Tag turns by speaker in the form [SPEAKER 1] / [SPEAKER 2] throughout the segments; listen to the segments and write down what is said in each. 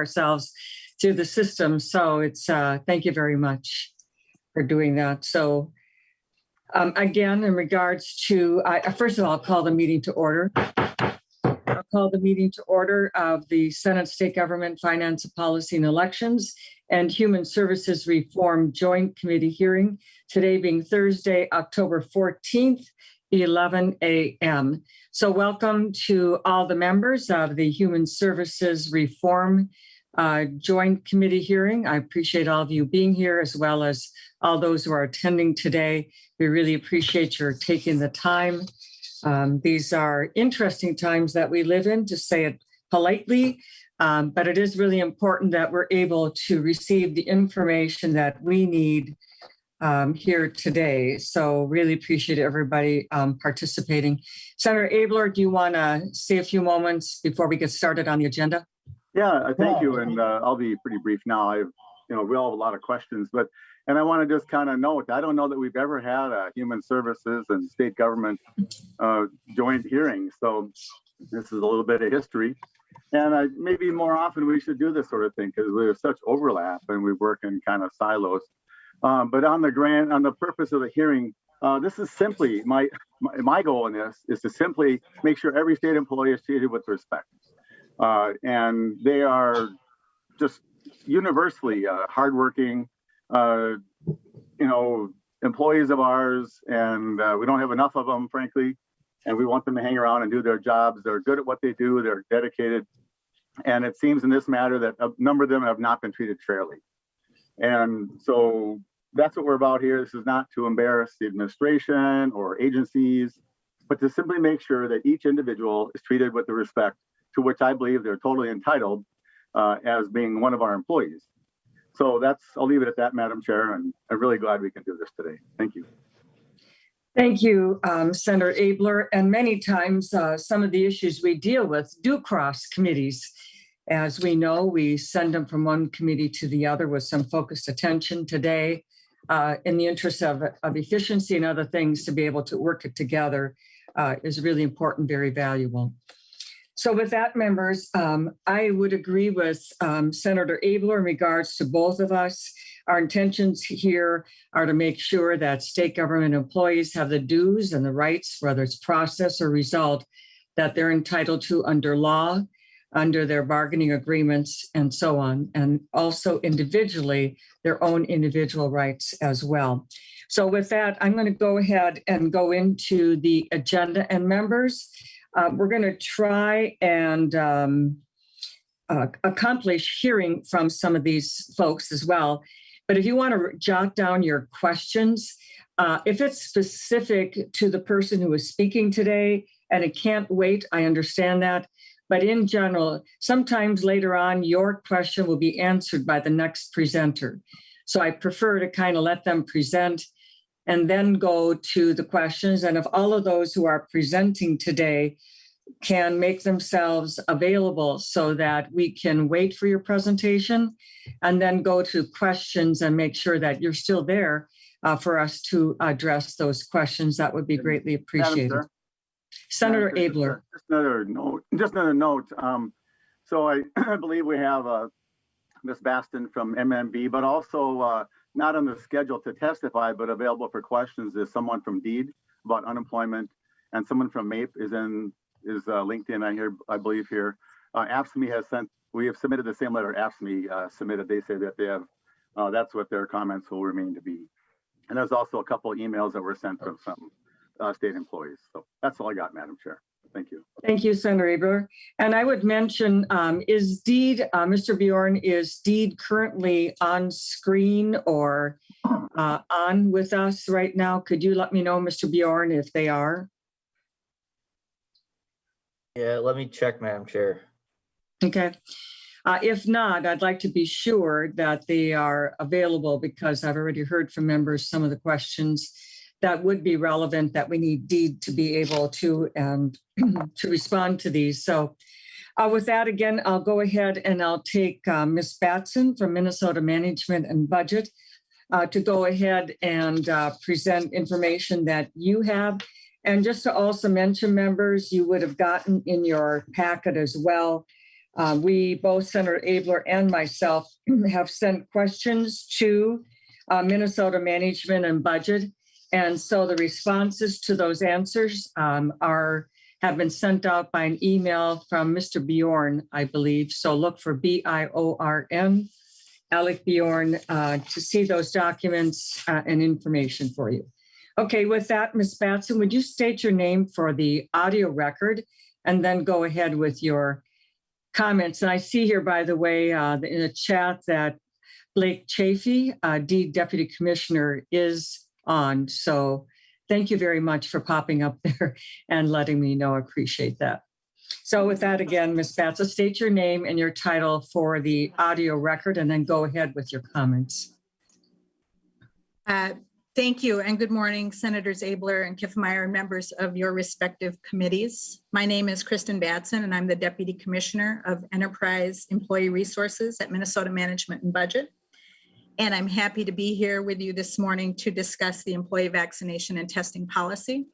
[SPEAKER 1] ourselves through the system. So it's thank you very much for doing that. So again, in regards to, first of all, I'll call the meeting to order. I'll call the meeting to order of the Senate State Government Finance and Policy and Elections and Human Services Reform Joint Committee hearing, today being Thursday, October 14th, 11 a.m. So welcome to all the members of the Human Services Reform Joint Committee hearing. I appreciate all of you being here, as well as all those who are attending today. We really appreciate your taking the time. These are interesting times that we live in, to say it politely, but it is really important that we're able to receive the information that we need here today. So really appreciate everybody participating. Senator Abler, do you want to say a few moments before we get started on the agenda?
[SPEAKER 2] Yeah, thank you. And I'll be pretty brief now. We all have a lot of questions, and I want to just kind of note, I don't know that we've ever had a human services and state government joint hearing. So this is a little bit of history. And maybe more often we should do this sort of thing, because we have such overlap and we work in kind of silos. But on the purpose of the hearing, this is simply my goal in this is to simply make sure every state employee is treated with respect. And they are just universally hardworking, employees of ours, and we don't have enough of them, frankly, and we want them to hang around and do their jobs. They're good at what they do. They're dedicated. And it seems in this matter that a number of them have not been treated fairly. And so that's what we're about here. This is not to embarrass the administration or agencies, but to simply make sure that each individual is treated with the respect to which I believe they're totally entitled as being one of our employees. So I'll leave it at that, Madam Chair, and I'm really glad we can do this today. Thank you.
[SPEAKER 1] Thank you, Senator Abler. And many times, some of the issues we deal with do cross committees. As we know, we send them from one committee to the other with some focused attention today in the interest of efficiency and other things. To be able to work it together is really important, very valuable. So with that, members, I would agree with Senator Abler in regards to both of us. Our intentions here are to make sure that state government employees have the dues and the rights, whether it's process or result, that they're entitled to under law, under their bargaining agreements, and so on, and also individually, their own individual rights as well. So with that, I'm going to go ahead and go into the agenda. And members, we're going to try and accomplish hearing from some of these folks as well. But if you want to jot down your questions, if it's specific to the person who is speaking today and it can't wait, I understand that. But in general, sometimes later on, your question will be answered by the next presenter. So I prefer to kind of let them present and then go to the questions. And if all of those who are presenting today can make themselves available so that we can wait for your presentation and then go to questions and make sure that you're still there for us to address those questions, that would be greatly appreciated. Senator Abler.
[SPEAKER 2] Just another note. So I believe we have Ms. Baston from MMB, but also not on the schedule to testify, but available for questions is someone from DEED about unemployment, and someone from MAPE is LinkedIn. I believe here. AFSCME we have submitted the same letter AFSCME submitted. They say that they have, that's what their comments will remain to be. And there's also a couple of emails that were sent from some state employees. So that's all I got, Madam Chair. Thank you.
[SPEAKER 1] Thank you, Senator Abler. And I would mention, is DEED, Mr. Bjorn, is DEED currently on screen or on with us right now? Could you let me know, Mr. Bjorn, if they are?
[SPEAKER 3] Yeah, let me check, Madam Chair.
[SPEAKER 1] Okay. If not, I'd like to be sure that they are available, because I've already heard from members some of the questions that would be relevant that we need DEED to be able to to respond to these. So with that, again, I'll go ahead and I'll take Ms. Batson from Minnesota Management and Budget to go ahead and present information that you have. And just to also mention, members, you would have gotten in your packet as well We both, Senator Abler and myself, have sent questions to Minnesota Management and Budget. And so the responses to those answers have been sent out by an email from Mr. Bjorn, I believe. So look for BIORN, Alec Bjorn, to see those documents and information for you. Okay, with that, Ms. Batson, would you state your name for the audio record and then go ahead with your comments? And I see here, by the way, in the chat that Blake Chafee, Deputy Commissioner, is on. So thank you very much for popping up there and letting me know. I appreciate that. So with that, again, Ms. Batson, state your name and your title for the audio record and then go ahead with your comments.
[SPEAKER 4] Thank you and good morning, Senators Abler and Kiffmeyer and members of your respective committees. My name is Kristen Batson and I'm the Deputy Commissioner of Enterprise Employee Resources at Minnesota Management and Budget. And I'm happy to be here with you this morning to discuss the employee vaccination and testing policy.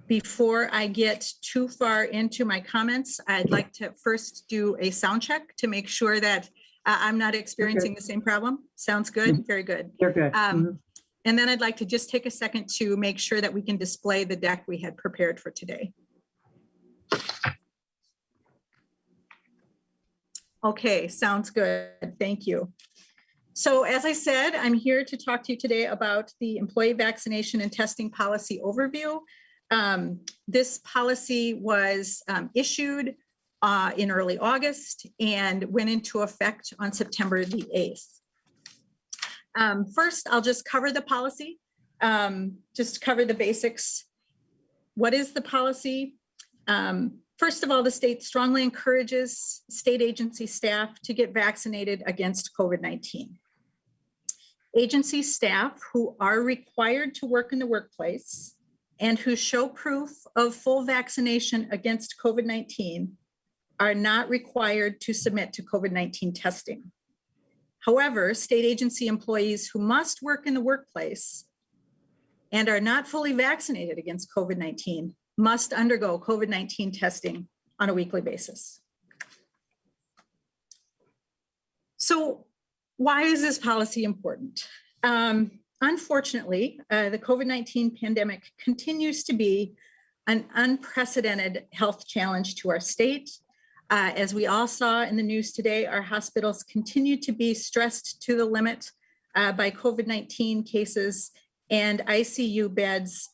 [SPEAKER 4] Before I get too far into my comments, I'd like to first do a sound check to make sure that I'm not experiencing the same problem. Sounds good? Very good.
[SPEAKER 1] You're good.
[SPEAKER 4] And then I'd like to just take a second to make sure that we can display the deck we had prepared for today. Okay, sounds good. Thank you. So as I said, I'm here to talk to you today about the employee vaccination and testing policy overview. This policy was issued in early August and went into effect on September the 8th. First, I'll just cover the policy, just cover the basics. What is the policy? First of all, the state strongly encourages state agency staff to get vaccinated against COVID-19. Agency staff who are required to work in the workplace and who show proof of full vaccination against COVID-19 are not required to submit to COVID-19 testing. However, state agency employees who must work in the workplace and are not fully vaccinated against COVID-19 must undergo COVID-19 testing on a weekly basis. So why is this policy important? Unfortunately, the COVID-19 pandemic continues to be an unprecedented health challenge to our state. As we all saw in the news today, our hospitals continue to be stressed to the limit by COVID-19 cases, and ICU beds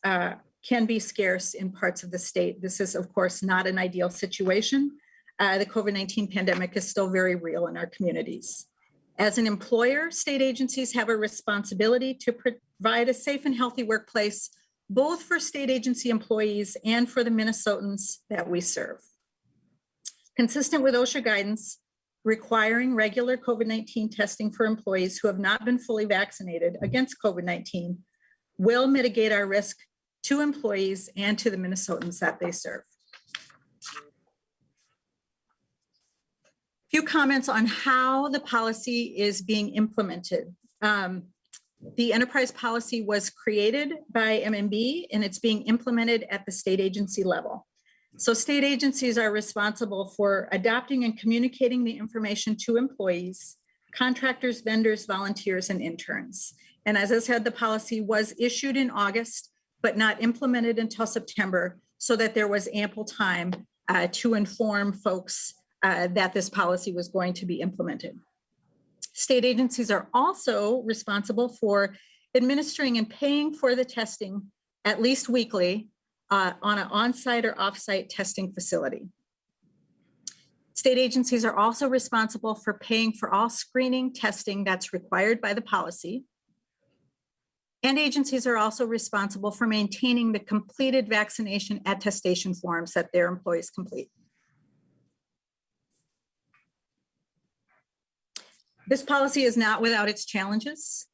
[SPEAKER 4] can be scarce in parts of the state. This is, of course, not an ideal situation. The COVID-19 pandemic is still very real in our communities. As an employer, state agencies have a responsibility to provide a safe and healthy workplace, both for state agency employees and for the Minnesotans that we serve. Consistent with OSHA guidance, requiring regular COVID-19 testing for employees who have not been fully vaccinated against COVID-19 will mitigate our risk to employees and to the Minnesotans that they serve. A few comments on how the policy is being implemented. The enterprise policy was created by MMB and it's being implemented at the state agency level. So state agencies are responsible for adopting and communicating the information to employees, contractors, vendors, volunteers, and interns. And as I said, the policy was issued in August, but not implemented until September, so that there was ample time to inform folks that this policy was going to be implemented. State agencies are also responsible for administering and paying for the testing at least weekly on an on-site or off-site testing facility. State agencies are also responsible for paying for all screening testing that's required by the policy. And agencies are also responsible for maintaining the completed vaccination attestation forms that their employees complete. This policy is not without its challenges.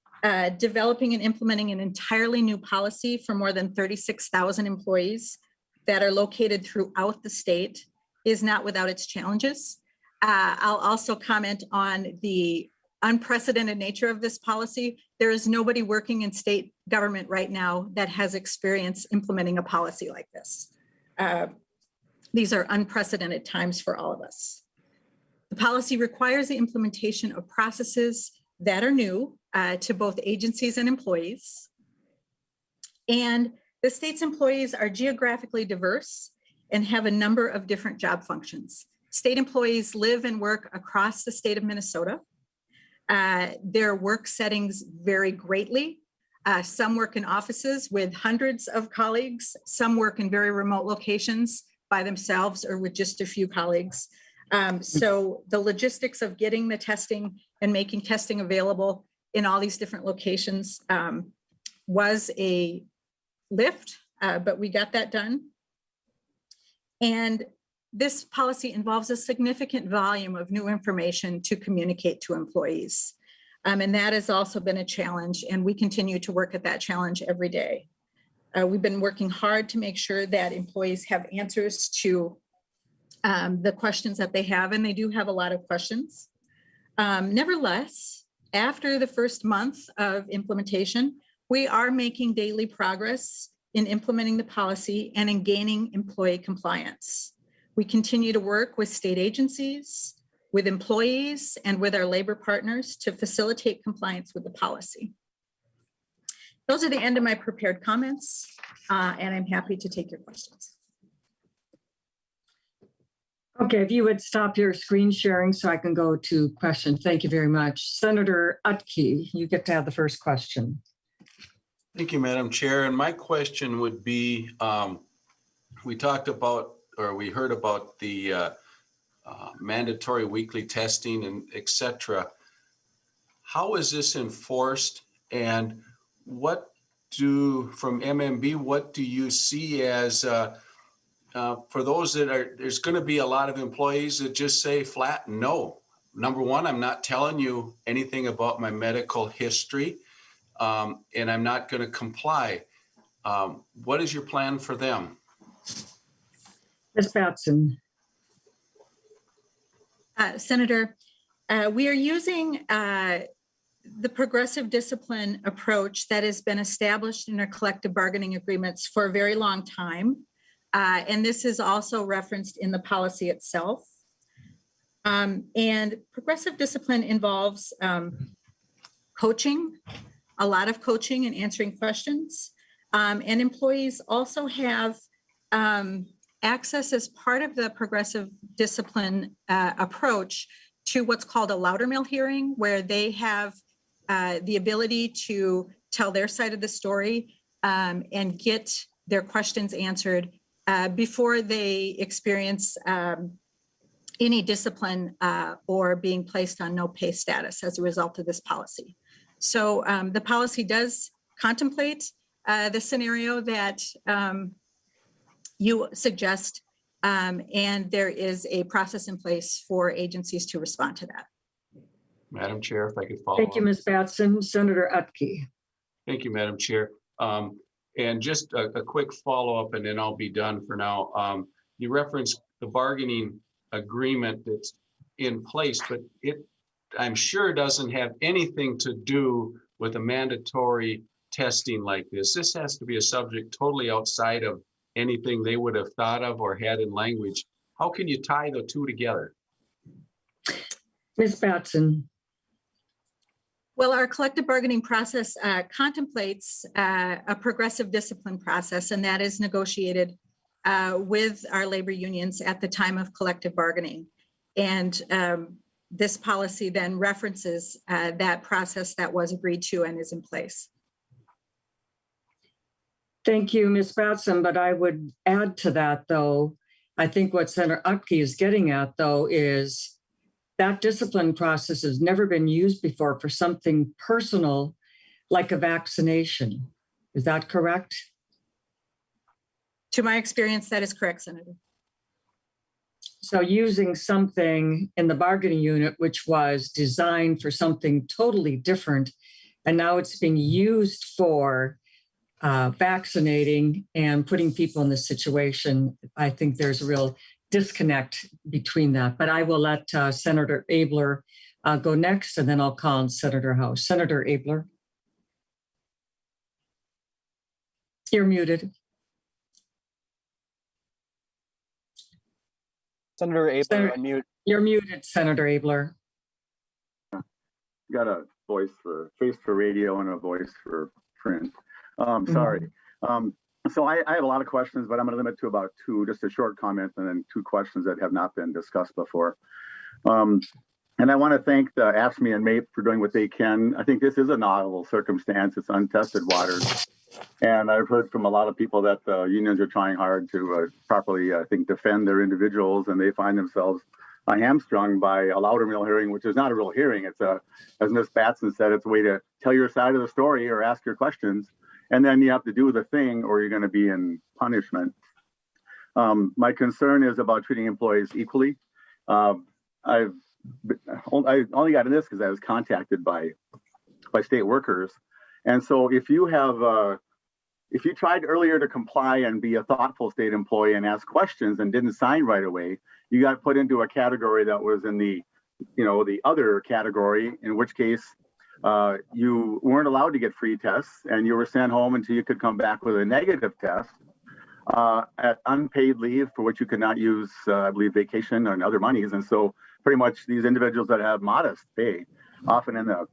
[SPEAKER 4] Developing and implementing an entirely new policy for more than 36,000 employees that are located throughout the state is not without its challenges. I'll also comment on the unprecedented nature of this policy. There is nobody working in state government right now that has experience implementing a policy like this. These are unprecedented times for all of us. The policy requires the implementation of processes that are new to both agencies and employees. And the state's employees are geographically diverse and have a number of different job functions. State employees live and work across the state of Minnesota. Their work settings vary greatly. Some work in offices with hundreds of colleagues. Some work in very remote locations by themselves or with just a few colleagues. So the logistics of getting the testing and making testing available in all these different locations was a lift, but we got that done. And this policy involves a significant volume of new information to communicate to employees. And that has also been a challenge, and we continue to work at that challenge every day. We've been working hard to make sure that employees have answers to the questions that they have, and they do have a lot of questions. Nevertheless, after the first month of implementation, we are making daily progress in implementing the policy and in gaining employee compliance. We continue to work with state agencies, with employees, and with our labor partners to facilitate compliance with the policy. Those are the end of my prepared comments, and I'm happy to take your questions.
[SPEAKER 1] Okay, if you would stop your screen sharing so I can go to questions. Thank you very much. Senator Utke, you get to have the first question.
[SPEAKER 5] Thank you, Madam Chair. And my question would be, we talked about, or we heard about the mandatory weekly testing and et cetera. How is this enforced, and what from MMB, what do you see as, for those that are, there's going to be a lot of employees that just say flat no. Number one, I'm not telling you anything about my medical history, and I'm not going to comply. What is your plan for them?
[SPEAKER 1] Ms. Batson.
[SPEAKER 4] Senator, we are using the progressive discipline approach that has been established in our collective bargaining agreements for a very long time. And this is also referenced in the policy itself. And progressive discipline involves coaching, a lot of coaching and answering questions. And employees also have access as part of the progressive discipline approach to what's called a Loudermill hearing, where they have the ability to tell their side of the story and get their questions answered before they experience any discipline or being placed on no pay status as a result of this policy. So the policy does contemplate the scenario that you suggest, and there is a process in place for agencies to respond to that.
[SPEAKER 5] Madam Chair, if I could follow
[SPEAKER 1] Thank you,
[SPEAKER 5] up.
[SPEAKER 1] Ms. Batson. Senator Utke.
[SPEAKER 5] Thank you, Madam Chair. And just a quick follow-up, and then I'll be done for now. You referenced the bargaining agreement that's in place, but it, I'm sure, doesn't have anything to do with a mandatory testing like this. This has to be a subject totally outside of anything they would have thought of or had in language. How can you tie the two together?
[SPEAKER 1] Ms. Batson.
[SPEAKER 4] Well, our collective bargaining process contemplates a progressive discipline process, and that is negotiated with our labor unions at the time of collective bargaining. And this policy then references that process that was agreed to and is in place.
[SPEAKER 1] Thank you, Ms. Batson, but I would add to that, though, I think what Senator Utke is getting at, though, is that discipline process has never been used before for something personal like a vaccination. Is that correct?
[SPEAKER 4] To my experience, that is correct, Senator.
[SPEAKER 1] So using something in the bargaining unit, which was designed for something totally different, and now it's being used for vaccinating and putting people in this situation, I think there's a real disconnect between that. But I will let Senator Abler go next, and then I'll call on Senator House. Senator Abler. You're muted.
[SPEAKER 6] Senator Abler,
[SPEAKER 1] Senator-
[SPEAKER 6] unmute.
[SPEAKER 1] You're muted, Senator Abler.
[SPEAKER 2] Got a face for radio and a voice for print. Sorry. So I have a lot of questions, but I'm going to limit to about two, just a short comment and then two questions that have not been discussed before. And I want to thank the AFSCME and MAPE for doing what they can. I think this is a novel circumstance. It's untested waters. And I've heard from a lot of people that unions are trying hard to properly, I think, defend their individuals, and they find themselves hamstrung by a Loudermill hearing, which is not a real hearing. It's as Ms. Batson said, it's a way to tell your side of the story or ask your questions. And then you have to do the thing or you're going to be in punishment. My concern is about treating employees equally. I only got into this because I was contacted by state workers. And so if you tried earlier to comply and be a thoughtful state employee and ask questions and didn't sign right away, you got put into a category that was in the other category, in which case you weren't allowed to get free tests and you were sent home until you could come back with a negative test at unpaid leave for which you could not use, I believe, vacation and other monies. And so pretty much these individuals that have modest pay, often in the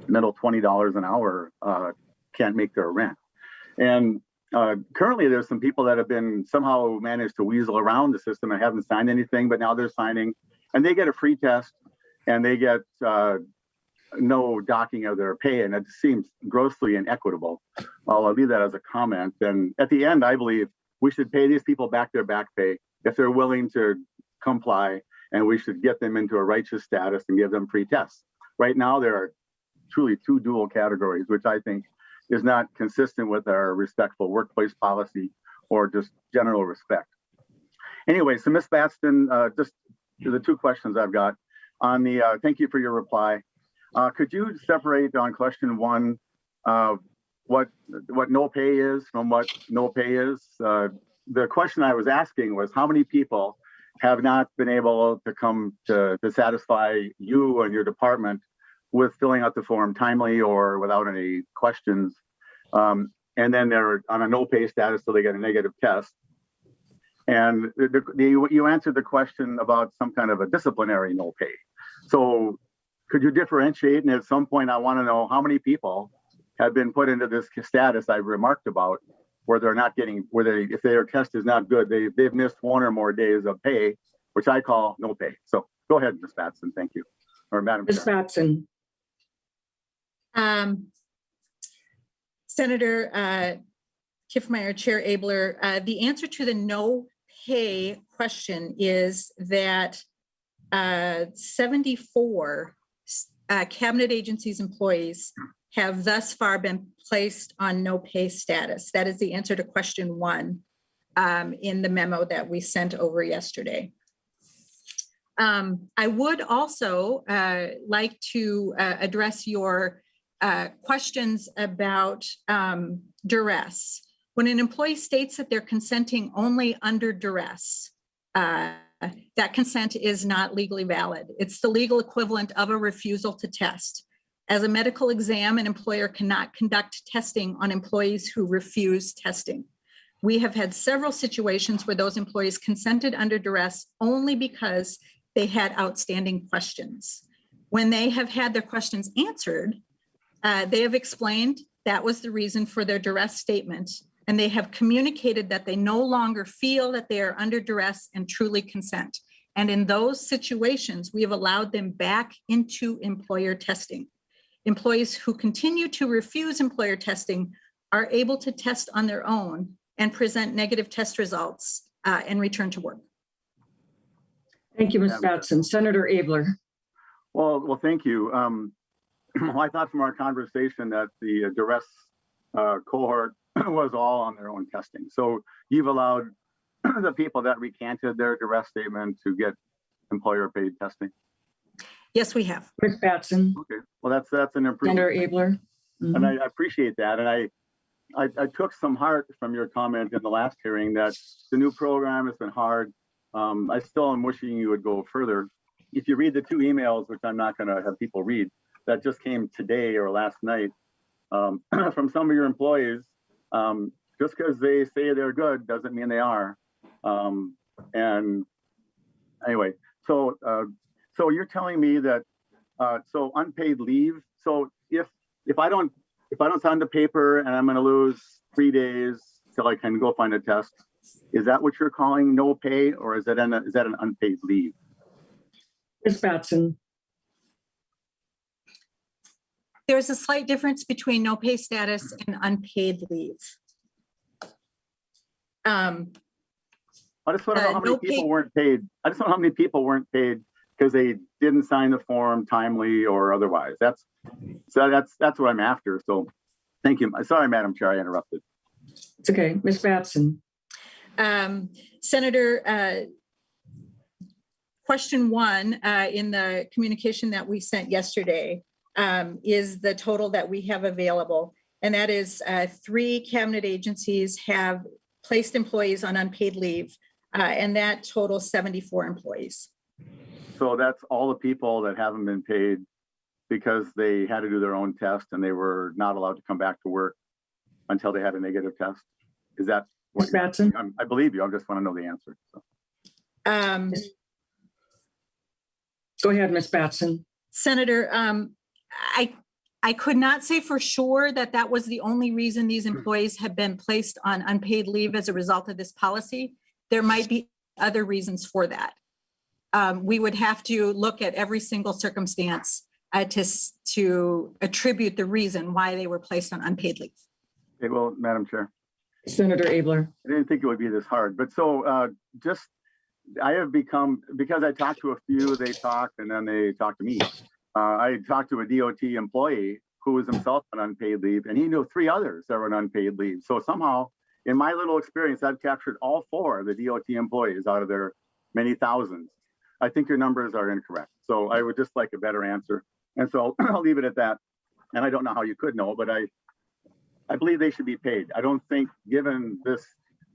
[SPEAKER 2] middle $20 an hour, can't make their rent. And currently there's some people that have been somehow managed to weasel around the system and haven't signed anything, but now they're signing and they get a free test and they get no docking of their pay. And it seems grossly inequitable. I'll leave that as a comment. And at the end, I believe we should pay these people back their back pay if they're willing to comply, and we should get them into a righteous status and give them free tests. Right now, there are truly two dual categories, which I think is not consistent with our respectful workplace policy or just general respect. Anyway, so Ms. Batson, just the two questions I've got on the, thank you for your reply. Could you separate on question one, what no pay is from what no pay is? The question I was asking was how many people have not been able to come to satisfy you and your department with filling out the form timely or without any questions. And then they're on a no pay status so they get a negative test. And you answered the question about some kind of a disciplinary no pay. So could you differentiate? And at some point, I want to know how many people have been put into this status I've remarked about, where they're not getting, if their test is not good, they've missed one or more days of pay, which I call no pay. So go ahead, Ms. Batson. Thank you. Or Madam
[SPEAKER 1] Ms.
[SPEAKER 2] Chair.
[SPEAKER 1] Batson.
[SPEAKER 4] Senator Kiffmeyer, Chair Abler, the answer to the no pay question is that 74 cabinet agencies employees have thus far been placed on no pay status. That is the answer to question one in the memo that we sent over yesterday. I would also like to address your questions about duress. When an employee states that they're consenting only under duress, that consent is not legally valid. It's the legal equivalent of a refusal to test. As a medical exam, an employer cannot conduct testing on employees who refuse testing. We have had several situations where those employees consented under duress only because they had outstanding questions. When they have had their questions answered, they have explained that was the reason for their duress statement, and they have communicated that they no longer feel that they are under duress and truly consent. And in those situations, we have allowed them back into employer testing. Employees who continue to refuse employer testing are able to test on their own and present negative test results and return to work.
[SPEAKER 1] Thank you, Ms. Batson. Senator Abler.
[SPEAKER 2] Well, thank you. I thought from our conversation that the duress cohort was all on their own testing. So you've allowed the people that recanted their duress statement to get employer paid testing?
[SPEAKER 4] Yes, we have.
[SPEAKER 1] Ms. Batson.
[SPEAKER 2] Okay, well, that's an improvement.
[SPEAKER 1] Senator Abler. Mhm.
[SPEAKER 2] And I appreciate that. And I took some heart from your comment in the last hearing that the new program has been hard. I still am wishing you would go further. If you read the two emails, which I'm not going to have people read, that just came today or last night from some of your employees, just because they say they're good doesn't mean they are. And anyway, so you're telling me that so unpaid leave. So if I don't sign the paper and I'm going to lose 3 days till I can go find a test, is that what you're calling no pay, or is that an unpaid leave?
[SPEAKER 1] Ms. Batson,
[SPEAKER 4] There's a slight difference between no pay status and unpaid leave.
[SPEAKER 2] I just want to know how many
[SPEAKER 4] no
[SPEAKER 2] people
[SPEAKER 4] pay-
[SPEAKER 2] weren't paid. I just want to know how many people weren't paid because they didn't sign the form timely or otherwise. That's what I'm after. So thank you. Sorry, Madam Chair, I interrupted.
[SPEAKER 1] it's okay. Ms. Batson.
[SPEAKER 4] Senator, question 1 in the communication that we sent yesterday is the total that we have available. And that is 3 cabinet agencies have placed employees on unpaid leave, and that totals 74 employees.
[SPEAKER 2] So that's all the people that haven't been paid because they had to do their own test and they were not allowed to come back to work until they had a negative test. Is that what
[SPEAKER 1] Ms. Batson?
[SPEAKER 2] I believe you. I just want to know the answer. So.
[SPEAKER 1] Go ahead, Ms. Batson.
[SPEAKER 4] Senator, I could not say for sure that that was the only reason these employees have been placed on unpaid leave as a result of this policy. There might be other reasons for that. We would have to look at every single circumstance to attribute the reason why they were placed on unpaid leave.
[SPEAKER 2] Okay, well, Madam Chair,
[SPEAKER 1] Senator Abler.
[SPEAKER 2] I didn't think it would be this hard, but so I have become, because I talked to a few, they talked and then they talked to me. I talked to a DOT employee who was himself on unpaid leave, and he knew 3 others that were on unpaid leave. So somehow, in my little experience, I've captured all 4 of the DOT employees out of their many thousands. I think your numbers are incorrect. So I would just like a better answer. And so I'll leave it at that. And I don't know how you could know, but I believe they should be paid. I don't think, given this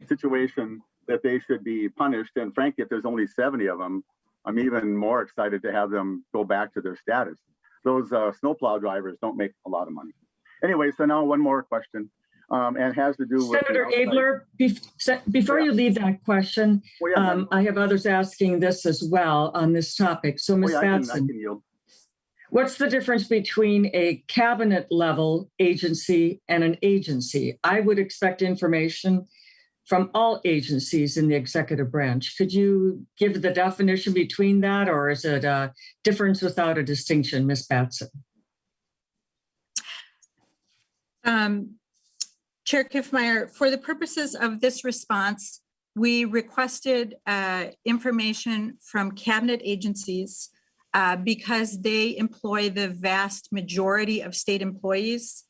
[SPEAKER 2] situation, that they should be punished. And frankly, if there's only 70 of them, I'm even more excited to have them go back to their status. Those snowplow drivers don't make a lot of money. Anyway, so now one more question, and has to do with—
[SPEAKER 1] Senator Abler, before you leave that question,
[SPEAKER 2] Well, yeah,
[SPEAKER 1] I have others asking this as well on this topic. So Ms.
[SPEAKER 2] I
[SPEAKER 1] Batson,
[SPEAKER 2] can yield.
[SPEAKER 1] what's the difference between a cabinet level agency and an agency? I would expect information from all agencies in the executive branch. Could you give the definition between that, or is it a difference without a distinction, Ms. Batson?
[SPEAKER 4] Chair Kiffmeyer, for the purposes of this response, we requested information from cabinet agencies because they employ the vast majority of state employees,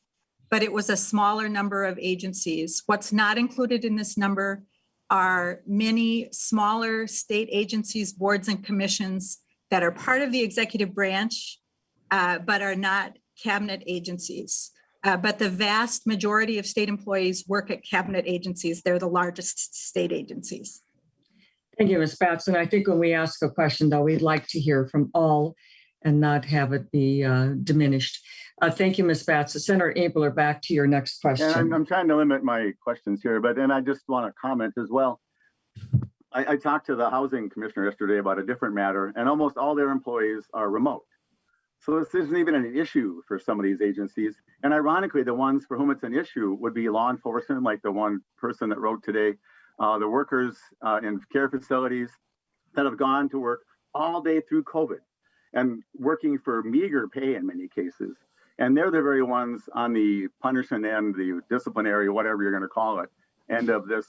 [SPEAKER 4] but it was a smaller number of agencies. What's not included in this number are many smaller state agencies, boards, and commissions that are part of the executive branch, but are not cabinet agencies. But the vast majority of state employees work at cabinet agencies. They're the largest state agencies.
[SPEAKER 1] Thank you, Ms. Batson. I think when we ask a question, though, we'd like to hear from all and not have it be diminished. Thank you, Ms. Batson. Senator Abler, back to your next question.
[SPEAKER 2] And I'm trying to limit my questions here, but then I just want to comment as well. I talked to the housing commissioner yesterday about a different matter, and almost all their employees are remote. So this isn't even an issue for some of these agencies. And ironically, the ones for whom it's an issue would be law enforcement, like the one person that wrote today, the workers in care facilities that have gone to work all day through COVID and working for meager pay in many cases. And they're the very ones on the punishment end, the disciplinary, whatever you're going to call it, end of this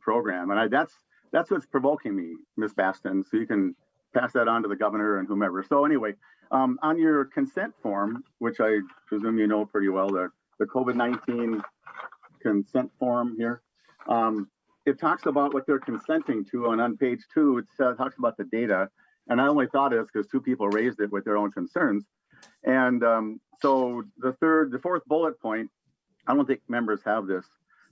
[SPEAKER 2] program. And that's what's provoking me, Ms. Baston. So you can pass that on to the governor and whomever. So anyway, on your consent form, which I presume you know pretty well, the COVID-19 consent form here, it talks about what they're consenting to, and on page 2, it talks about the data. And I only thought of this because 2 people raised it with their own concerns. And so the 4th bullet point, I don't think members have this.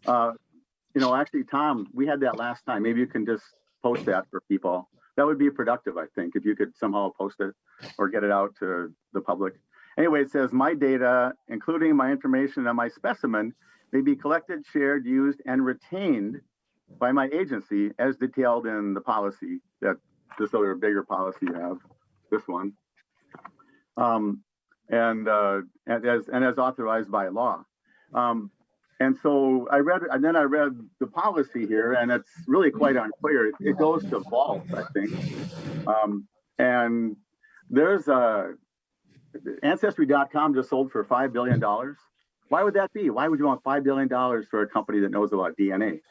[SPEAKER 2] Actually, Tom, we had that last time. Maybe you can just post that for people. That would be productive, I think, if you could somehow post it or get it out to the public. Anyway, it says, my data, including my information on my specimen, may be collected, shared, used, and retained by my agency as detailed in the policy that this other bigger policy you have, this one. And as authorized by law. And so I read the policy here, and it's really quite unclear. It goes to vault, I think. And there's Ancestry.com just sold for $5 billion. Why would that be? Why would you want $5 billion for a company that knows about DNA?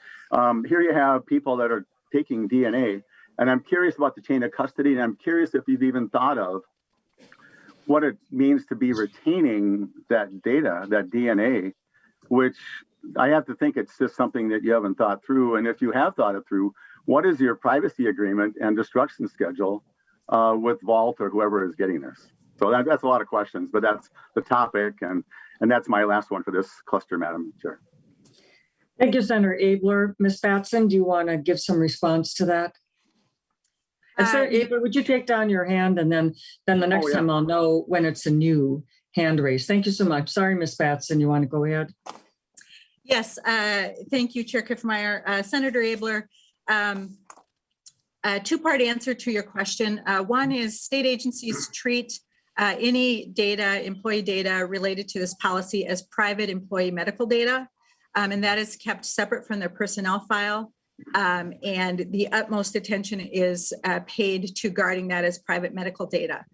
[SPEAKER 2] Here you have people that are taking DNA, and I'm curious about the chain of custody, and I'm curious if you've even thought of what it means to be retaining that data, that DNA, which I have to think it's just something that you haven't thought through. And if you have thought it through, what is your privacy agreement and destruction schedule with Vault or whoever is getting this? So that's a lot of questions, but that's the topic. And that's my last one for this cluster, Madam Chair.
[SPEAKER 1] Thank you, Senator Abler. Ms. Batson, do you want to give some response to that? And Senator Abler, would you take down your hand, and then the next time I'll know when it's a new hand raise. Thank you so much. Sorry, Ms. Batson, you want to go ahead?
[SPEAKER 4] Yes, thank you, Chair Kiffmeyer. Senator Abler, a two-part answer to your question. One is state agencies treat any data, employee data related to this policy as private employee medical data, and that is kept separate from their personnel file. And the utmost attention is paid to guarding that as private medical data.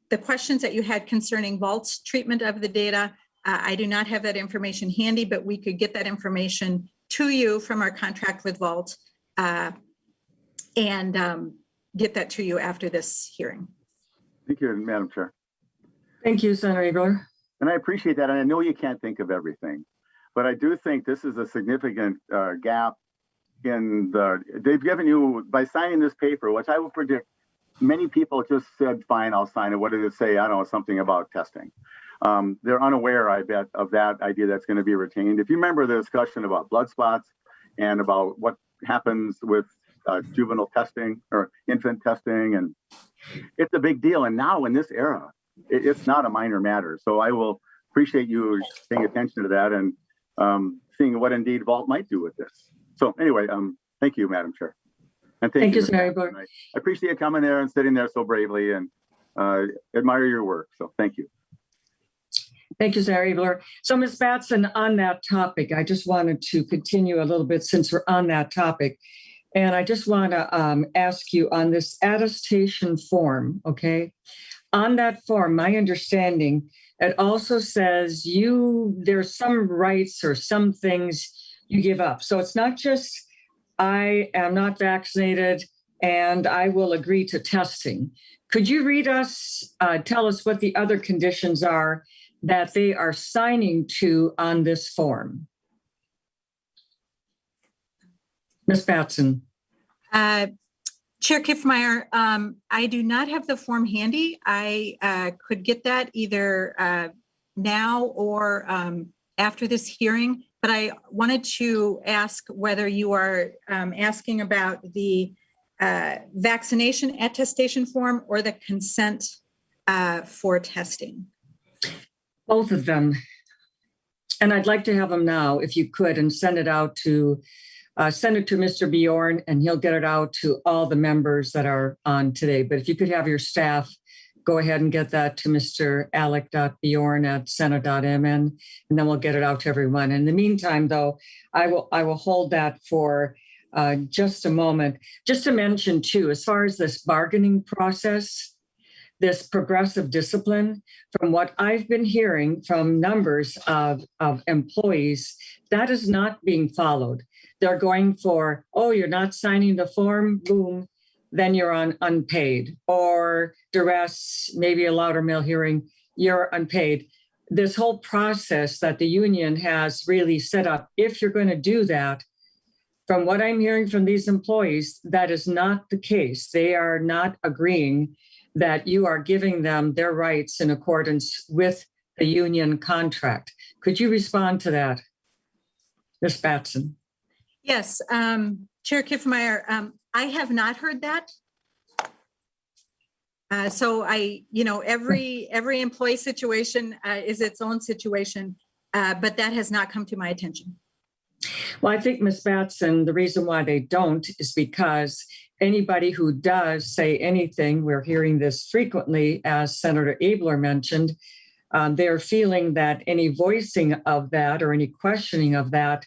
[SPEAKER 4] The questions that you had concerning Vault's treatment of the data, I do not have that information handy, but we could get that information to you from our contract with Vault and get that to you after this hearing.
[SPEAKER 2] Thank you, Madam Chair.
[SPEAKER 1] Thank you, Senator Abler.
[SPEAKER 2] And I appreciate that. And I know you can't think of everything, but I do think this is a significant gap in they've given you, by signing this paper, which I will predict many people just said, fine, I'll sign it. What did it say? I don't know, something about testing. They're unaware, I bet, of that idea that's going to be retained. If you remember the discussion about blood spots and about what happens with juvenile testing or infant testing, and it's a big deal. And now in this era, it's not a minor matter. So I will appreciate you paying attention to that and seeing what indeed Vault might do with this. So anyway, thank you, Madam Chair. And
[SPEAKER 1] thank you,
[SPEAKER 2] Ms.
[SPEAKER 1] Senator
[SPEAKER 2] Batson.
[SPEAKER 1] Abler.
[SPEAKER 2] I appreciate you coming there and sitting there so bravely, and admire your work. So thank you.
[SPEAKER 1] Thank you, Senator Abler. So Ms. Batson, on that topic, I just wanted to continue a little bit since we're on that topic. And I just want to ask you on this attestation form, okay? On that form, my understanding, it also says there's some rights or some things you give up. So it's not just, I am not vaccinated and I will agree to testing. Could you tell us what the other conditions are that they are signing to on this form? Ms. Batson.
[SPEAKER 4] Chair Kiffmeyer, I do not have the form handy. I could get that either now or after this hearing, but I wanted to ask whether you are asking about the vaccination attestation form or the consent for testing.
[SPEAKER 1] Both of them. And I'd like to have them now, if you could, and send it to Mr. Bjorn, and he'll get it out to all the members that are on today. But if you could have your staff go ahead and get that to Mr. alec.bjorn@senate.mn, and then we'll get it out to everyone. In the meantime, though, I will hold that for just a moment. Just to mention, too, as far as this bargaining process, this progressive discipline, from what I've been hearing from numbers of employees, that is not being followed. They're going for, oh, you're not signing the form, boom, then you're on unpaid. Or duress, maybe a louder male hearing, you're unpaid. This whole process that the union has really set up, if you're going to do that, from what I'm hearing from these employees, that is not the case. They are not agreeing that you are giving them their rights in accordance with the union contract. Could you respond to that, Ms. Batson?
[SPEAKER 4] Yes, Chair Kiffmeyer, I have not heard that. So every employee situation is its own situation, but that has not come to my attention.
[SPEAKER 1] Well, I think, Ms. Batson, the reason why they don't is because anybody who does say anything, we're hearing this frequently, as Senator Abler mentioned, they're feeling that any voicing of that or any questioning of that,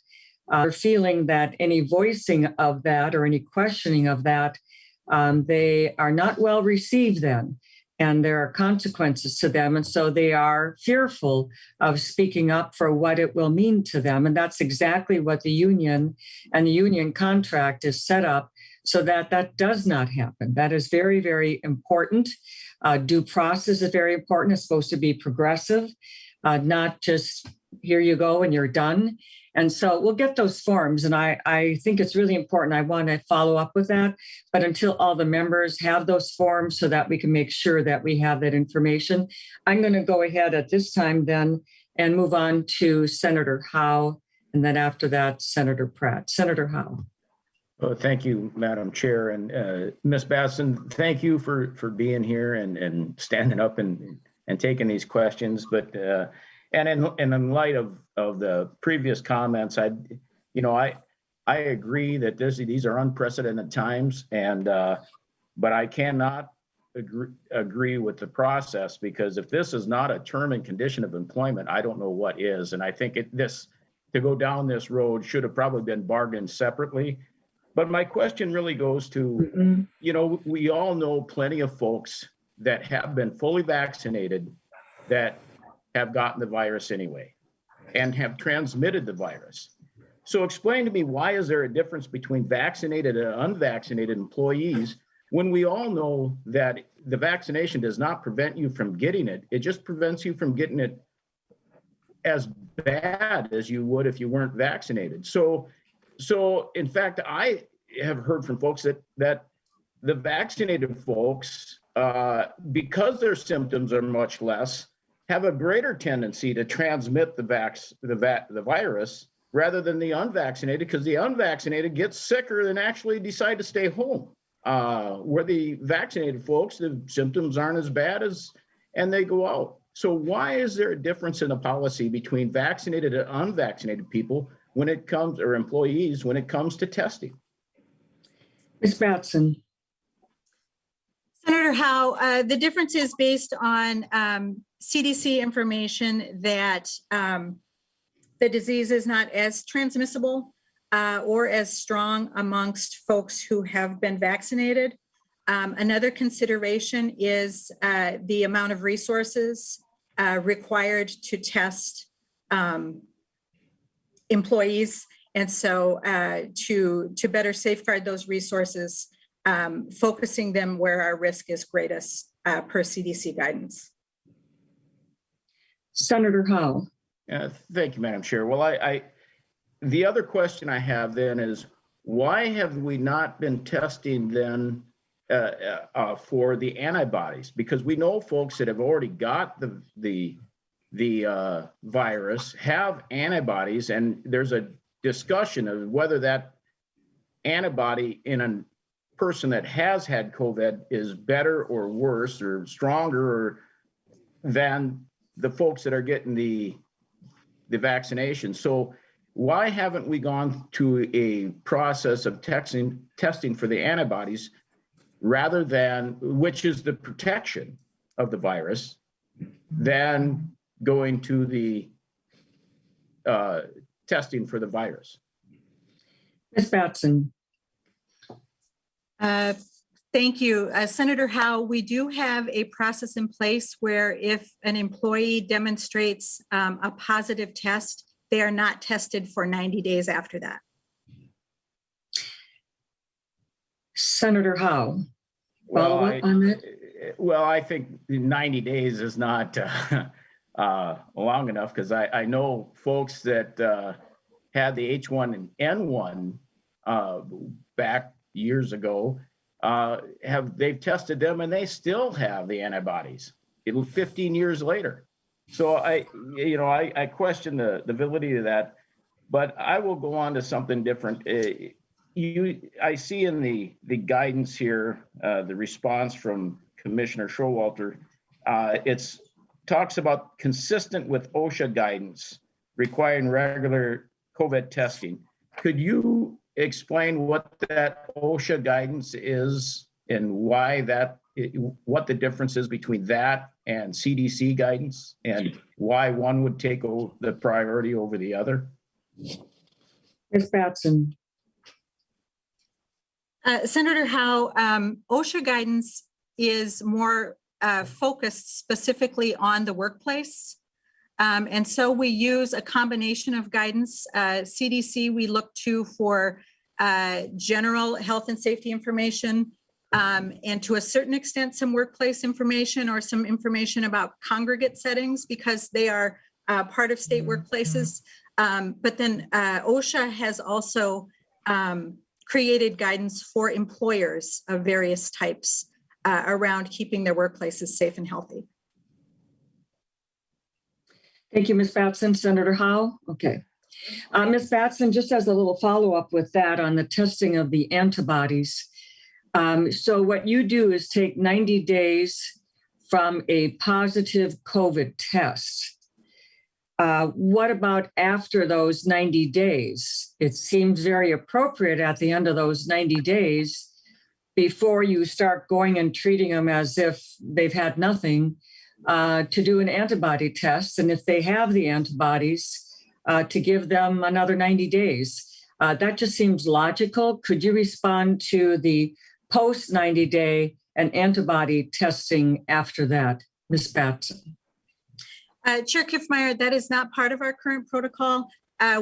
[SPEAKER 1] they are not well received then. And there are consequences to them. And so they are fearful of speaking up for what it will mean to them. And that's exactly what the union and the union contract is set up so that that does not happen. That is very, very important. Due process is very important. It's supposed to be progressive, not just here you go and you're done. And so we'll get those forms. And I think it's really important. I want to follow up with that. But until all the members have those forms so that we can make sure that we have that information, I'm going to go ahead at this time then and move on to Senator Howe. And then after that, Senator Pratt. Senator Howe.
[SPEAKER 6] Well, thank you, Madam Chair. And Ms. Batson, thank you for being here and standing up and taking these questions. But and in light of the previous comments, I agree that these are unprecedented times, and but I cannot agree with the process, because if this is not a term and condition of employment, I don't know what is. And I think to go down this road should have probably been bargained separately. But my question really goes to, we all know plenty of folks that have been fully vaccinated that have gotten the virus anyway and have transmitted the virus. So explain to me, why is there a difference between vaccinated and unvaccinated employees when we all know that the vaccination does not prevent you from getting it? It just prevents you from getting it as bad as you would if you weren't vaccinated. So in fact, I have heard from folks that the vaccinated folks, because their symptoms are much less, have a greater tendency to transmit the virus rather than the unvaccinated, because the unvaccinated get sicker and actually decide to stay home. Where the vaccinated folks, the symptoms aren't as bad and they go out. So why is there a difference in the policy between vaccinated and unvaccinated people when it comes, or employees, when it comes to testing?
[SPEAKER 1] Ms. Batson.
[SPEAKER 4] Senator Howe, the difference is based on CDC information that the disease is not as transmissible or as strong amongst folks who have been vaccinated. Another consideration is the amount of resources required to test employees. And so to better safeguard those resources, focusing them where our risk is greatest per CDC guidance.
[SPEAKER 1] Senator Howe.
[SPEAKER 6] Thank you, Madam Chair. Well, the other question I have then is, why have we not been testing then for the antibodies? Because we know folks that have already got the virus have antibodies, and there's a discussion of whether that antibody in a person that has had COVID is better or worse or stronger than the folks that are getting the vaccination. So why haven't we gone to a process of testing for the antibodies rather than, which is the protection of the virus, than going to the testing for the virus?
[SPEAKER 1] Ms. Batson.
[SPEAKER 4] Thank you. Senator Howe, we do have a process in place where if an employee demonstrates a positive test, they are not tested for 90 days after that.
[SPEAKER 1] Senator Howe, follow up on that?
[SPEAKER 6] Well, I think 90 days is not long enough, because I know folks that had the H1N1 back years ago, they've tested them and they still have the antibodies 15 years later. So I question the validity of that, but I will go on to something different. I see in the guidance here, the response from Commissioner Showalter, talks about consistent with OSHA guidance requiring regular COVID testing. Could you explain what that OSHA guidance is and why that, what the difference is between that and CDC guidance and why one would take the priority over the other?
[SPEAKER 1] Ms. Batson.
[SPEAKER 4] Senator Howe, OSHA guidance is more focused specifically on the workplace. And so we use a combination of guidance. CDC, we look to for general health and safety information, and to a certain extent, some workplace information or some information about congregate settings because they are part of state workplaces. But then OSHA has also created guidance for employers of various types around keeping their workplaces safe and healthy.
[SPEAKER 1] Thank you, Ms. Batson. Senator Howe? Okay. Ms. Batson, just as a little follow-up with that on the testing of the antibodies. So what you do is take 90 days from a positive COVID test. What about after those 90 days? It seems very appropriate at the end of those 90 days, before you start going and treating them as if they've had nothing, to do an antibody test. And if they have the antibodies, to give them another 90 days. That just seems logical. Could you respond to the post 90-day and antibody testing after that, Ms. Batson?
[SPEAKER 4] Chair Kiffmeyer, that is not part of our current protocol.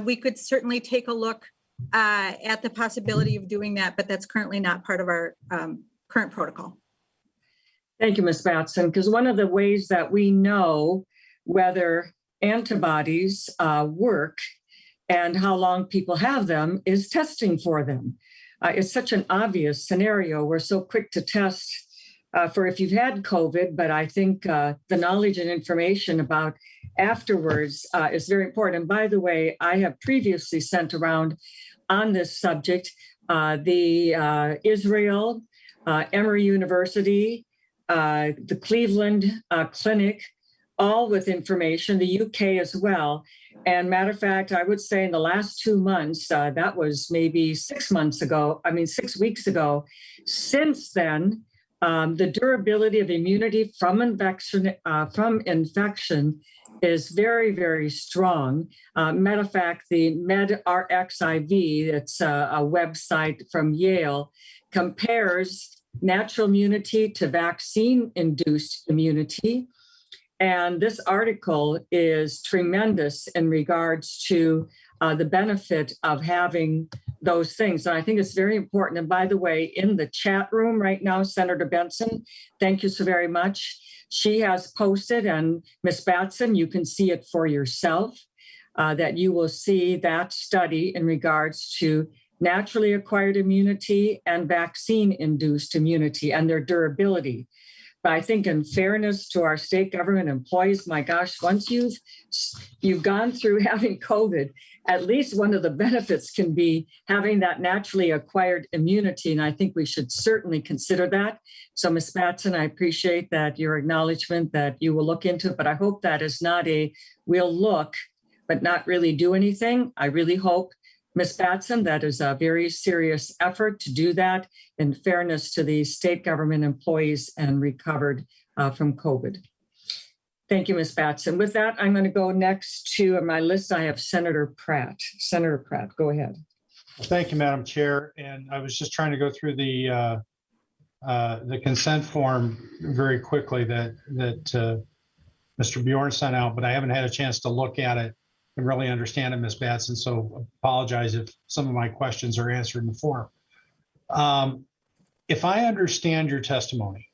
[SPEAKER 4] We could certainly take a look at the possibility of doing that, but that's currently not part of our current protocol.
[SPEAKER 1] Thank you, Ms. Batson, because one of the ways that we know whether antibodies work and how long people have them is testing for them. It's such an obvious scenario. We're so quick to test for if you've had COVID, but I think the knowledge and information about afterwards is very important. And by the way, I have previously sent around on this subject the Israel, Emory University, the Cleveland Clinic, all with information, the UK as well. And matter of fact, I would say in the last 2 months, that was maybe 6 weeks ago. Since then, the durability of immunity from infection is very, very strong. Matter of fact, the MedRxiv, it's a website from Yale, compares natural immunity to vaccine-induced immunity. And this article is tremendous in regards to the benefit of having those things. And I think it's very important. And by the way, in the chat room right now, Senator Benson, thank you so very much. She has posted, and Ms. Batson, you can see it for yourself, that you will see that study in regards to naturally acquired immunity and vaccine-induced immunity and their durability. But I think in fairness to our state government employees, my gosh, once you've gone through having COVID, at least one of the benefits can be having that naturally acquired immunity. And I think we should certainly consider that. So Ms. Batson, I appreciate that your acknowledgement that you will look into it, but I hope that is not we'll look, but not really do anything. I really hope, Ms. Batson, that is a very serious effort to do that in fairness to the state government employees and recovered from COVID. Thank you, Ms. Batson. With that, I'm going to go next to my list. I have Senator Pratt. Senator Pratt, go ahead.
[SPEAKER 7] Thank you, Madam Chair. And I was just trying to go through the consent form very quickly that Mr. Bjorn sent out, but I haven't had a chance to look at it and really understand it, Ms. Batson. So apologize if some of my questions are answered in the form. If I understand your testimony,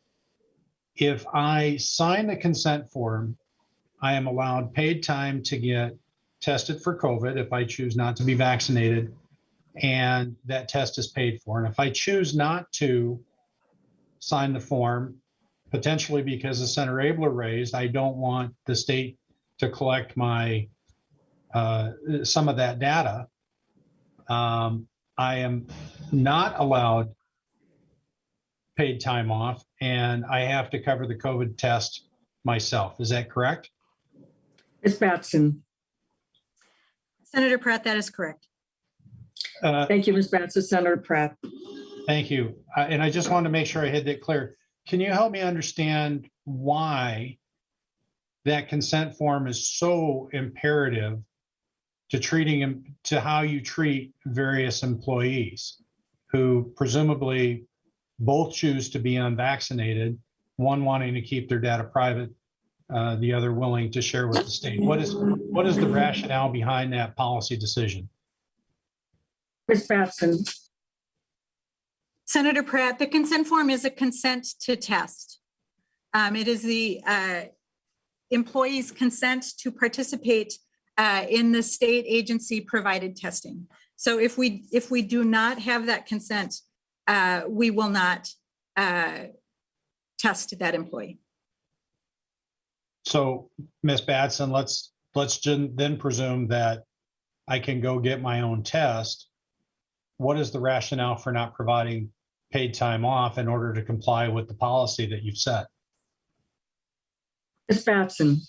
[SPEAKER 7] if I sign the consent form, I am allowed paid time to get tested for COVID if I choose not to be vaccinated, and that test is paid for. And if I choose not to sign the form, potentially because as Senator Abler raised, I don't want the state to collect my some of that data, I am not allowed paid time off, and I have to cover the COVID test myself. Is that correct?
[SPEAKER 1] Ms. Batson.
[SPEAKER 4] Senator Pratt, that is correct.
[SPEAKER 1] Thank you, Ms. Batson. Senator Pratt.
[SPEAKER 7] Thank you. And I just wanted to make sure I had that clear. Can you help me understand why that consent form is so imperative to to how you treat various employees who presumably both choose to be unvaccinated, one wanting to keep their data private, the other willing to share with the state? What is the rationale behind that policy decision?
[SPEAKER 1] Ms. Batson.
[SPEAKER 4] Senator Pratt, the consent form is a consent to test. It is the employee's consent to participate in the state agency provided testing. So if we do not have that consent, we will not test that employee.
[SPEAKER 7] So, Ms. Batson, let's then presume that I can go get my own test. What is the rationale for not providing paid time off in order to comply with the policy that you've set?
[SPEAKER 1] Ms. Batson.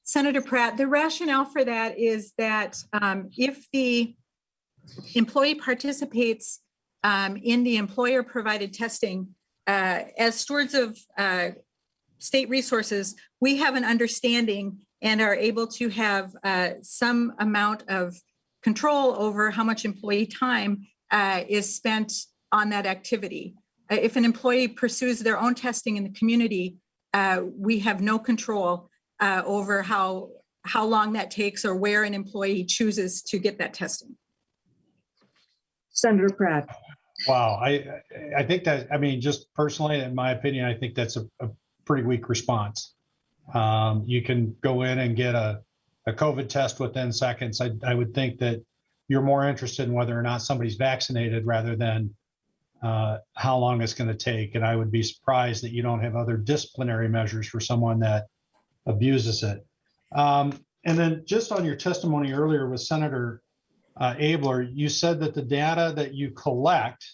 [SPEAKER 4] Senator Pratt, the rationale for that is that if the employee participates in the employer provided testing, as stewards of state resources, we have an understanding and are able to have some amount of control over how much employee time is spent on that activity. If an employee pursues their own testing in the community, we have no control over how long that takes or where an employee chooses to get that testing.
[SPEAKER 1] Senator Pratt.
[SPEAKER 7] Wow, I think that, I mean, just personally, in my opinion, I think that's a pretty weak response. You can go in and get a COVID test within seconds. I would think that you're more interested in whether or not somebody's vaccinated rather than how long it's going to take. And I would be surprised that you don't have other disciplinary measures for someone that abuses it. And then just on your testimony earlier with Senator Abler, you said that the data that you collect,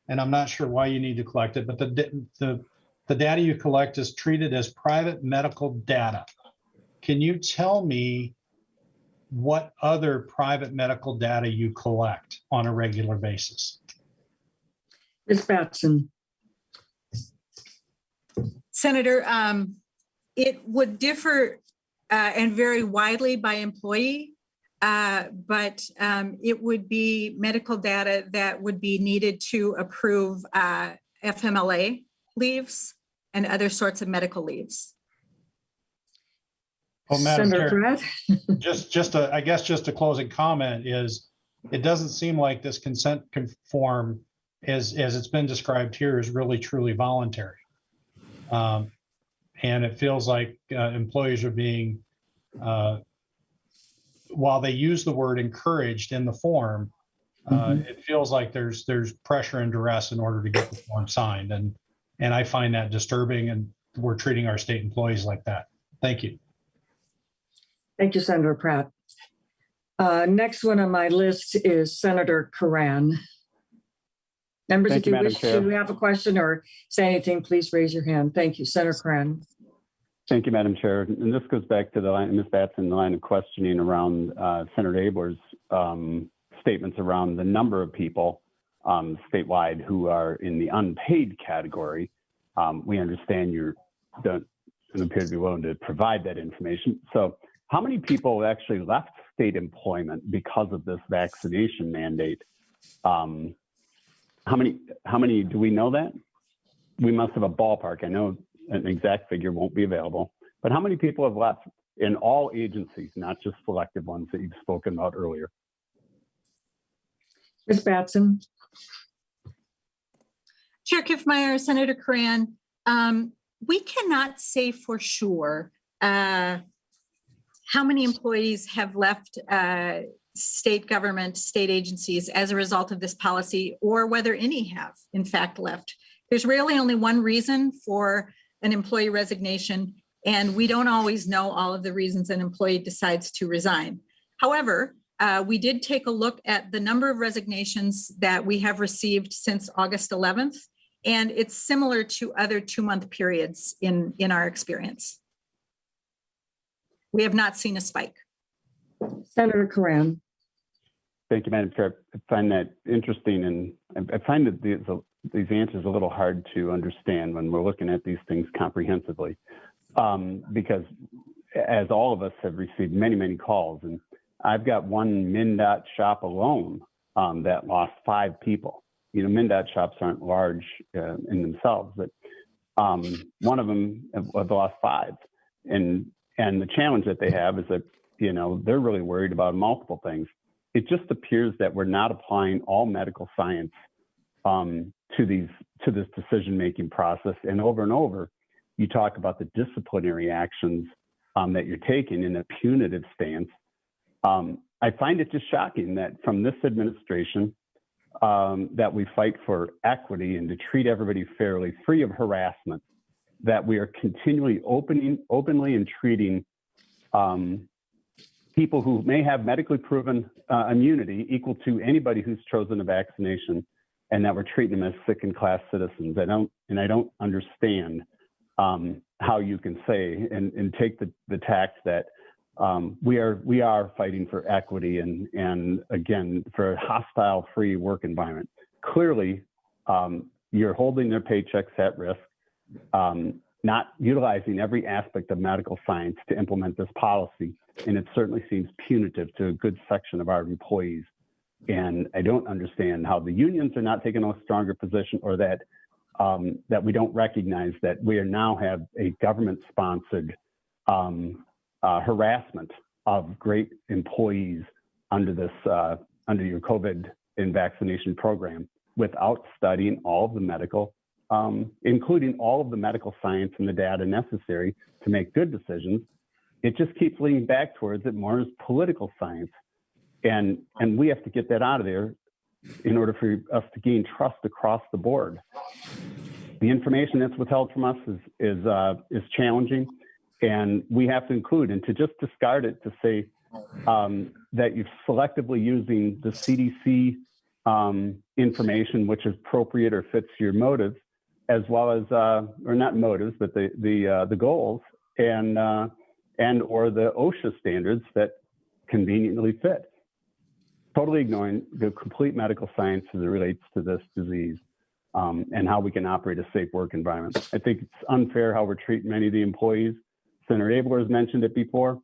[SPEAKER 7] and I'm not sure why you need to collect it, but the data you collect is treated as private medical data. Can you tell me what other private medical data you collect on a regular basis?
[SPEAKER 1] Ms. Batson.
[SPEAKER 4] Senator, it would differ and vary widely by employee, but it would be medical data that would be needed to approve FMLA leaves and other sorts of medical leaves.
[SPEAKER 7] Well, Madam
[SPEAKER 1] Senator
[SPEAKER 7] Chair,
[SPEAKER 1] Pratt.
[SPEAKER 7] I guess just a closing comment is, it doesn't seem like this consent form, as it's been described here, is really truly voluntary. And it feels like employees are being, while they use the word encouraged in the form, it feels like there's pressure and duress in order to get the form signed. And I find that disturbing, and we're treating our state employees like that. Thank you.
[SPEAKER 1] Thank you, Senator Pratt. Next one on my list is Senator Curran. Members,
[SPEAKER 8] Thank
[SPEAKER 1] if
[SPEAKER 8] you,
[SPEAKER 1] you
[SPEAKER 8] Madam
[SPEAKER 1] wish
[SPEAKER 8] Chair.
[SPEAKER 1] to have a question or say anything, please raise your hand. Thank you, Senator Curran.
[SPEAKER 8] Thank you, Madam Chair. And this goes back to the line, Ms. Batson, the line of questioning around Senator Abler's statements around the number of people statewide who are in the unpaid category. We understand you don't appear to be willing to provide that information. So how many people actually left state employment because of this vaccination mandate? How many do we know that? We must have a ballpark. I know an exact figure won't be available, but how many people have left in all agencies, not just selective ones that you've spoken about earlier?
[SPEAKER 1] Ms. Batson.
[SPEAKER 4] Chair Kiffmeyer, Senator Curran, we cannot say for sure how many employees have left state government, state agencies as a result of this policy, or whether any have in fact left. There's really only one reason for an employee resignation, and we don't always know all of the reasons an employee decides to resign. However, we did take a look at the number of resignations that we have received since August 11th, and it's similar to other 2-month periods in our experience. We have not seen a spike.
[SPEAKER 1] Senator Karan.
[SPEAKER 8] Thank you, Madam Chair. I find that interesting, and I find that these answers a little hard to understand when we're looking at these things comprehensively, because as all of us have received many, many calls, and I've got one MnDOT shop alone that lost 5 people. You know, MnDOT shops aren't large in themselves, but one of them have lost 5. And the challenge that they have is that, you know, they're really worried about multiple things. It just appears that we're not applying all medical science to this decision-making process. And over, you talk about the disciplinary actions that you're taking in a punitive stance. I find it just shocking that from this administration that we fight for equity and to treat everybody fairly, free of harassment, that we are continually openly and treating people who may have medically proven immunity equal to anybody who's chosen a vaccination, and that we're treating them as second-class citizens. I don't understand how you can say and take the tact that we are fighting for equity and again for a hostile-free work environment. Clearly, you're holding their paychecks at risk, not utilizing every aspect of medical science to implement this policy, and it certainly seems punitive to a good section of our employees. And I don't understand how the unions are not taking a stronger position, or that that we don't recognize that we now have a government-sponsored harassment of great employees under this under your COVID and vaccination program, without studying all of the medical, including all of the medical science and the data necessary to make good decisions. It just keeps leaning back towards it more as political science. And we have to get that out of there in order for us to gain trust across the board. The information that's withheld from us is challenging, and we have to include, and to just discard it to say that you're selectively using the CDC information, which is appropriate or fits your motives, as well as, or not motives, but the goals and or the OSHA standards that conveniently fit. Totally ignoring the complete medical science as it relates to this disease and how we can operate a safe work environment. I think it's unfair how we're treating many of the employees. Senator Abler has mentioned it before.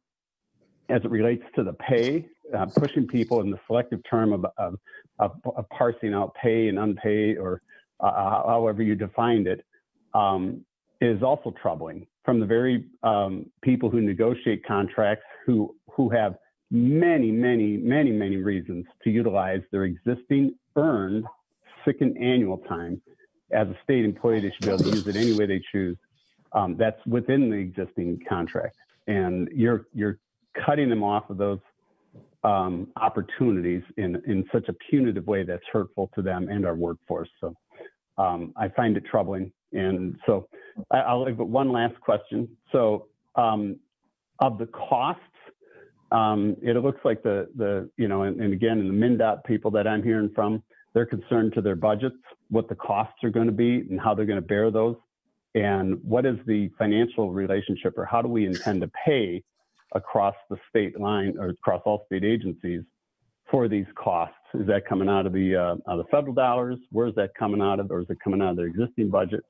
[SPEAKER 8] As it relates to the pay, pushing people in the selective term of parsing out pay and unpaid, or however you defined it, is also troubling. From the very people who negotiate contracts who have many reasons to utilize their existing earned sick and annual time. As a state employee, they should be able to use it any way they choose. That's within the existing contract, and you're cutting them off of those opportunities in such a punitive way that's hurtful to them and our workforce. So I find it troubling. And so I'll leave it one last question. So of the costs, it looks like the you know, and again, in the MnDOT people that I'm hearing from, they're concerned to their budgets, what the costs are going to be and how they're going to bear those. And what is the financial relationship, or how do we intend to pay across the state line or across all state agencies for these costs? Is that coming out of the federal dollars? Where is that coming out of, or is it coming out of their existing budget?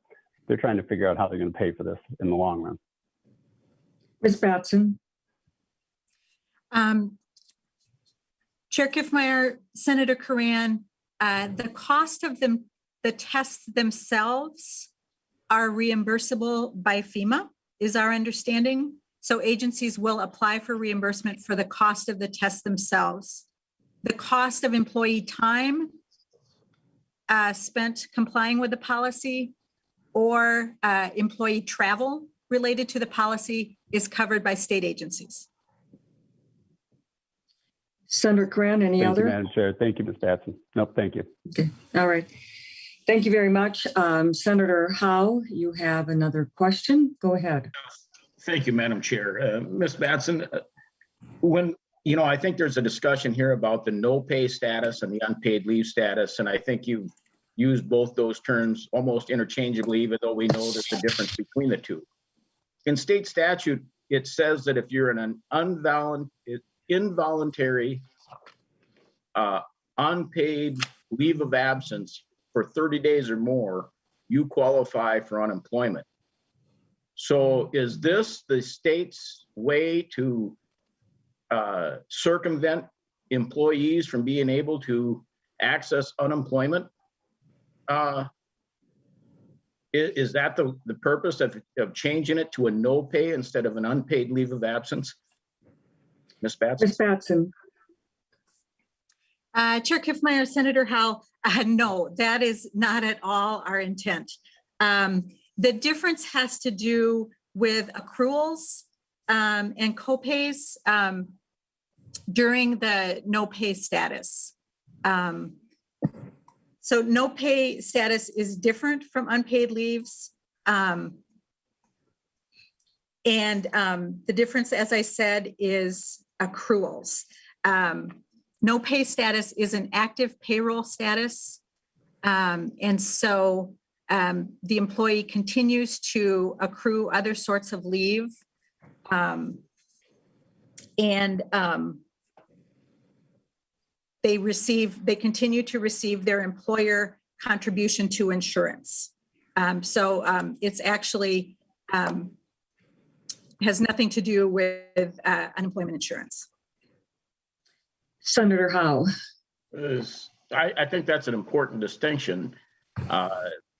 [SPEAKER 8] They're trying to figure out how they're going to pay for this in the long run.
[SPEAKER 1] Ms. Batson.
[SPEAKER 4] Chair Kiffmeyer, Senator Karan, the cost of them, the tests themselves are reimbursable by FEMA, is our understanding. So agencies will apply for reimbursement for the cost of the tests themselves. The cost of employee time spent complying with the policy, or employee travel related to the policy, is covered by state agencies.
[SPEAKER 1] Senator Karan, any
[SPEAKER 8] Thank
[SPEAKER 1] other?
[SPEAKER 8] you, Madam Chair. Thank you, Ms. Batson. Nope, thank you.
[SPEAKER 1] Okay, all right. Thank you very much. Senator Howe, you have another question. Go ahead.
[SPEAKER 6] Thank you, Madam Chair. Ms. Batson, when, you know, I think there's a discussion here about the no pay status and the unpaid leave status, and I think you used both those terms almost interchangeably, even though we know there's a difference between the two. In state statute, it says that if you're in an involuntary unpaid leave of absence for 30 days or more, you qualify for unemployment. So is this the state's way to circumvent employees from being able to access unemployment? Is that the purpose of changing it to a no pay instead of an unpaid leave of absence? Ms. Batson?
[SPEAKER 1] Ms. Batson,
[SPEAKER 4] Chair Kiffmeyer, Senator Howe, no, that is not at all our intent. The difference has to do with accruals and co-pays during the no pay status. So no pay status is different from unpaid leaves. And the difference, as I said, is accruals. No pay status is an active payroll status. And so the employee continues to accrue other sorts of leave. They continue to receive their employer contribution to insurance. It's actually has nothing to do with unemployment insurance.
[SPEAKER 1] Senator Howe.
[SPEAKER 6] I think that's an important distinction,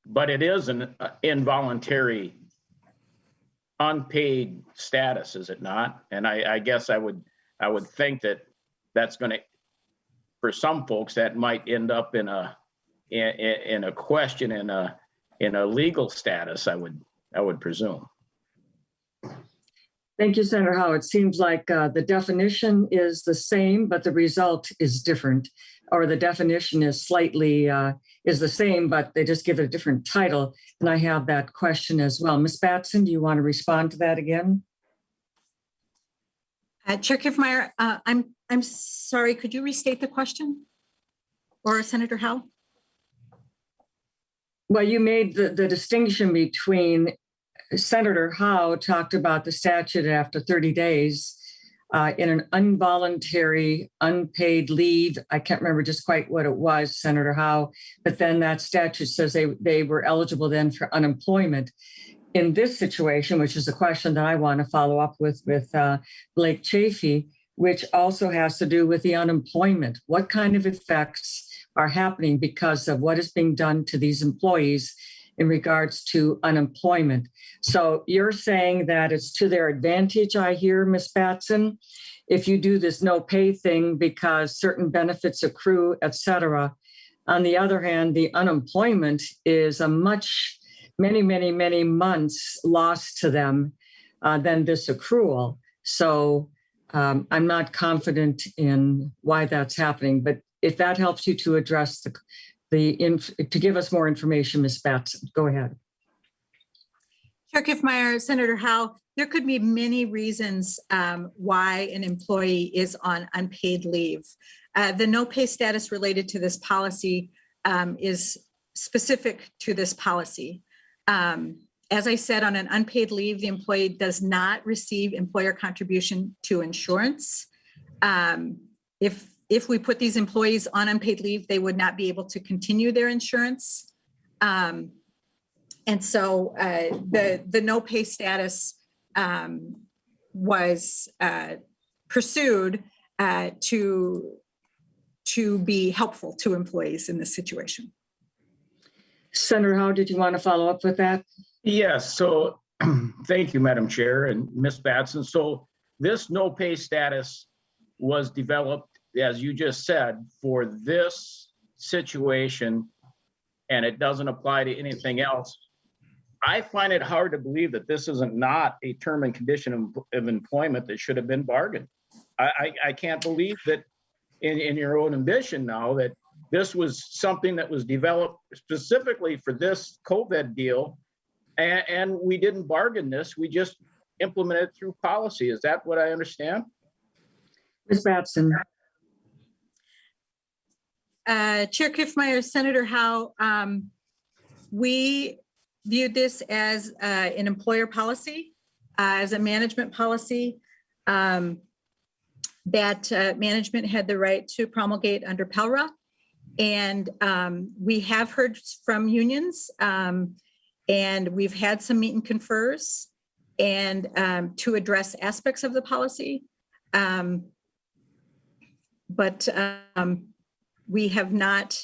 [SPEAKER 6] but it is an involuntary unpaid status, is it not? And I guess I would think that that's going to, for some folks, that might end up in a question in a legal status. I would presume.
[SPEAKER 1] Thank you, Senator Howe. It seems like the definition is the same, but the result is different, or the definition is slightly is the same, but they just give it a different title. And I have that question as well. Ms. Batson, do you want to respond to that again?
[SPEAKER 4] Chair Kiffmeyer, I'm sorry. Could you restate the question, or Senator Howe?
[SPEAKER 1] Well, you made the distinction between Senator Howe talked about the statute after 30 days in an involuntary unpaid leave. I can't remember just quite what it was, Senator Howe, but then that statute says they were eligible then for unemployment. In this situation, which is a question that I want to follow up with Blake Chafee, which also has to do with the unemployment. What kind of effects are happening because of what is being done to these employees in regards to unemployment? So you're saying that it's to their advantage, I hear, Ms. Batson, if you do this no pay thing because certain benefits accrue, et cetera. On the other hand, the unemployment is a many months lost to them than this accrual. So I'm not confident in why that's happening, but if that helps you to address to give us more information, Ms. Batson, go ahead.
[SPEAKER 4] Chair Kiffmeyer, Senator Howe, there could be many reasons why an employee is on unpaid leave. The no pay status related to this policy is specific to this policy. As I said, on an unpaid leave, the employee does not receive employer contribution to insurance. If we put these employees on unpaid leave, they would not be able to continue their insurance. And so the no pay status was pursued to be helpful to employees in this situation.
[SPEAKER 1] Senator Howe, did you want to follow up with that?
[SPEAKER 6] Yes. So thank you, Madam Chair and Ms. Batson. So this no pay status was developed, as you just said, for this situation, and it doesn't apply to anything else. I find it hard to believe that this isn't not a term and condition of employment that should have been bargained. I can't believe that in your own ambition now that this was something that was developed specifically for this COVID deal, and we didn't bargain this. We just implemented it through policy. Is that what I understand?
[SPEAKER 1] Ms. Batson.
[SPEAKER 4] Chair Kiffmeyer, Senator Howe, we viewed this as an employer policy. as a management policy, that management had the right to promulgate under PELRA. And we have heard from unions, and we've had some meet and confers and to address aspects of the policy. But we have not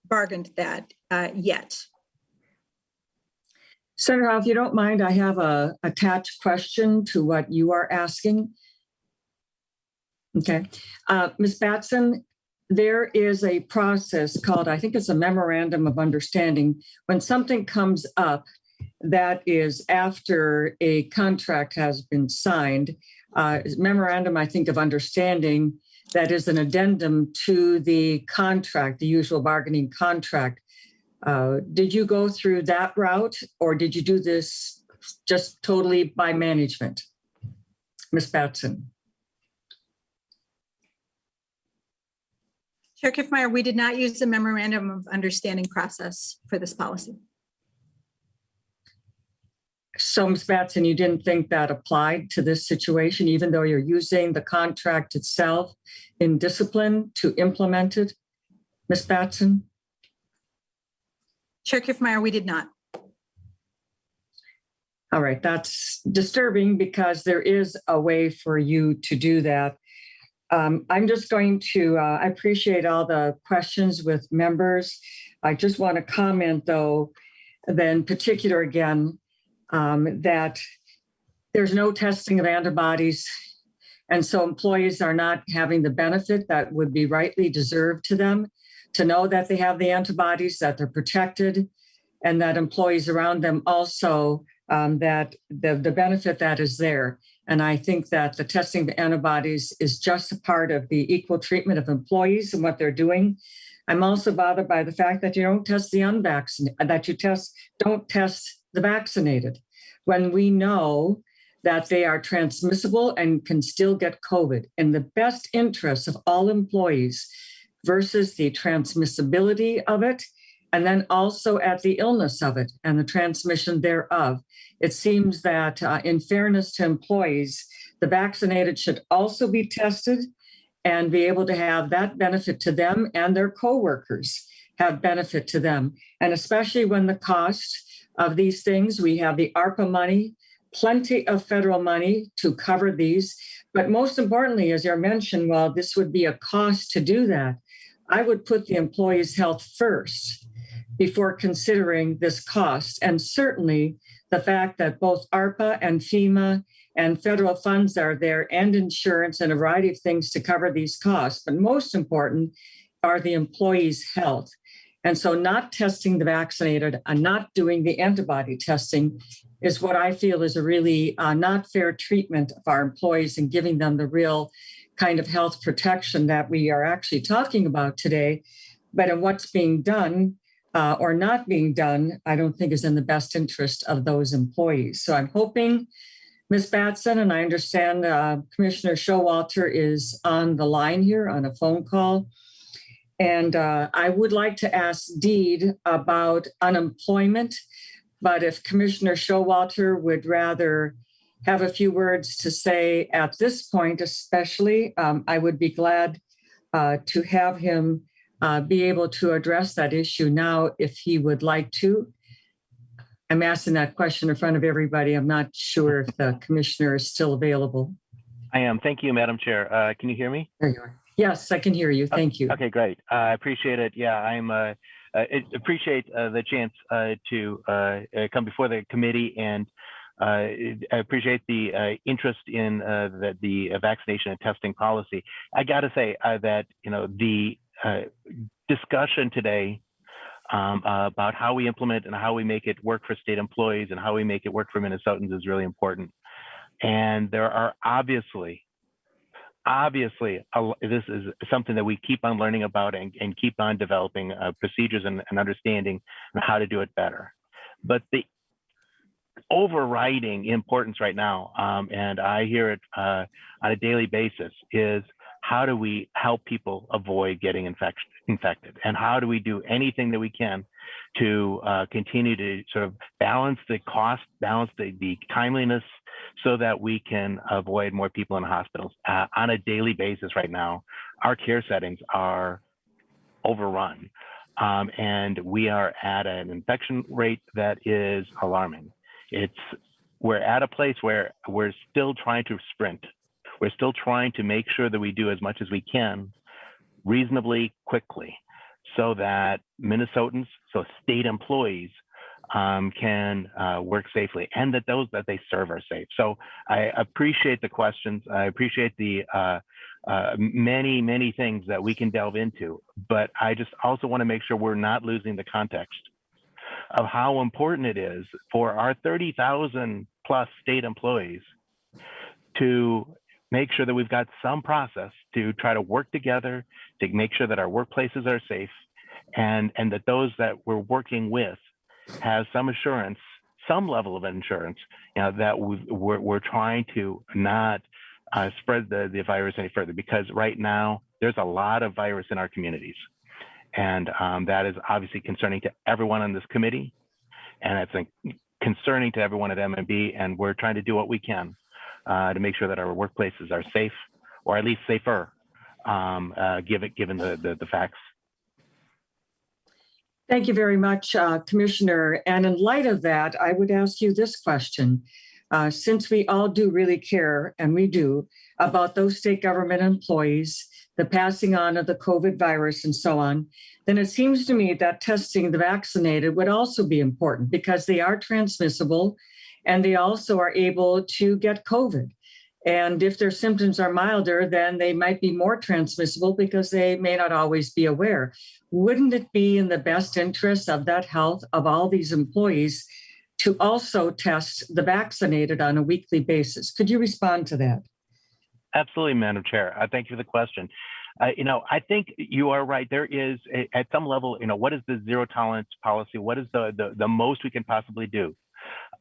[SPEAKER 4] bargained that yet.
[SPEAKER 1] Senator Howe, if you don't mind, I have a attached question to what you are asking. Okay. Ms. Batson, there is a process called, I think it's a memorandum of understanding. When something comes up that is after a contract has been signed, memorandum, I think, of understanding that is an addendum to the contract, the usual bargaining contract. Did you go through that route, or did you do this just totally by management? Ms. Batson.
[SPEAKER 4] Chair Kiffmeyer, we did not use the memorandum of understanding process for this policy.
[SPEAKER 1] So, Ms. Batson, you didn't think that applied to this situation, even though you're using the contract itself in discipline to implement it? Ms. Batson?
[SPEAKER 4] Chair Kiffmeyer, we did not.
[SPEAKER 1] All right, that's disturbing because there is a way for you to do that. I'm just going to, I appreciate all the questions with members. I just want to comment, though, in particular again, that there's no testing of antibodies. And so employees are not having the benefit that would be rightly deserved to them, to know that they have the antibodies, that they're protected, and that employees around them also, that the benefit that is there. And I think that the testing of antibodies is just a part of the equal treatment of employees and what they're doing. I'm also bothered by the fact that you don't test the unvaccinated, that you don't test the vaccinated, when we know that they are transmissible and can still get COVID. In the best interest of all employees versus the transmissibility of it, and then also at the illness of it and the transmission thereof. It seems that in fairness to employees, the vaccinated should also be tested and be able to have that benefit to them, and their coworkers have benefit to them. And especially when the cost of these things, we have the ARPA money, plenty of federal money to cover these. But most importantly, as you mentioned, while this would be a cost to do that, I would put the employee's health first before considering this cost. And certainly the fact that both ARPA and FEMA and federal funds are there, and insurance and a variety of things to cover these costs. But most important are the employee's health. And so not testing the vaccinated and not doing the antibody testing is what I feel is a really not fair treatment of our employees and giving them the real kind of health protection that we are actually talking about today. But in what's being done or not being done, I don't think is in the best interest of those employees. So I'm hoping, Ms. Batson, and I understand Commissioner Showalter is on the line here on a phone call. And I would like to ask Deed about unemployment, but if Commissioner Showalter would rather have a few words to say at this point, especially, I would be glad to have him be able to address that issue now if he would like to. I'm asking that question in front of everybody. I'm not sure if the commissioner is still available.
[SPEAKER 9] I am. Thank you, Madam Chair. Can you hear me?
[SPEAKER 1] There you are. Yes, I can hear you. Thank you.
[SPEAKER 9] Okay, great. I appreciate it. Yeah, I appreciate the chance to come before the committee, and I appreciate the interest in the vaccination and testing policy. I got to say that the discussion today about how we implement and how we make it work for state employees and how we make it work for Minnesotans is really important. And there are obviously, this is something that we keep on learning about and keep on developing procedures and understanding how to do it better. But the overriding importance right now, and I hear it on a daily basis, is how do we help people avoid getting infected? And how do we do anything that we can to continue to sort of balance the cost, balance the timeliness, so that we can avoid more people in hospitals. On a daily basis right now, our care settings are overrun. And we are at an infection rate that is alarming. We're at a place where we're still trying to sprint. We're still trying to make sure that we do as much as we can reasonably quickly, so that Minnesotans, so state employees, can work safely, and that those that they serve are safe. So I appreciate the questions. I appreciate the many things that we can delve into, but I just also want to make sure we're not losing the context of how important it is for our 30,000 plus state employees to make sure that we've got some process to try to work together to make sure that our workplaces are safe, and that those that we're working with have some assurance, some level of insurance, that we're trying to not spread the virus any further, because right now there's a lot of virus in our communities. And that is obviously concerning to everyone on this committee, and it's concerning to everyone at MMB, and we're trying to do what we can to make sure that our workplaces are safe, or at least safer, given the facts.
[SPEAKER 1] Thank you very much, Commissioner. And in light of that, I would ask you this question. Since we all do really care, and we do, about those state government employees, the passing on of the COVID virus and so on, then it seems to me that testing the vaccinated would also be important, because they are transmissible and they also are able to get COVID. And if their symptoms are milder, then they might be more transmissible because they may not always be aware. Wouldn't it be in the best interest of that health of all these employees to also test the vaccinated on a weekly basis? Could you respond to that?
[SPEAKER 9] Absolutely, Madam Chair. Thank you for the question. I think you are right. There is, at some level, what is the zero tolerance policy? What is the most we can possibly do?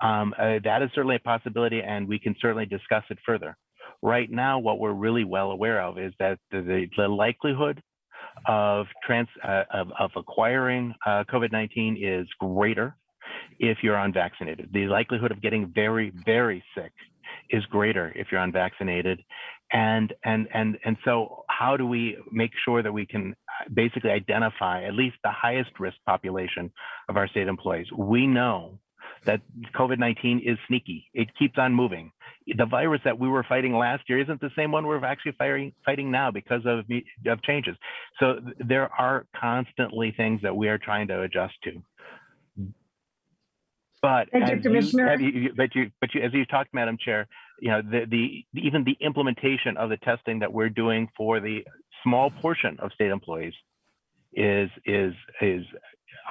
[SPEAKER 9] That is certainly a possibility, and we can certainly discuss it further. Right now, what we're really well aware of is that the likelihood of acquiring COVID-19 is greater if you're unvaccinated. The likelihood of getting very, very sick is greater if you're unvaccinated. And so how do we make sure that we can basically identify at least the highest risk population of our state employees? We know that COVID-19 is sneaky. It keeps on moving. The virus that we were fighting last year isn't the same one we're actually fighting now because of changes. So there are constantly things that we are trying to adjust to. But
[SPEAKER 1] Thank you, Commissioner.
[SPEAKER 9] as you talked, Madam Chair, even the implementation of the testing that we're doing for the small portion of state employees is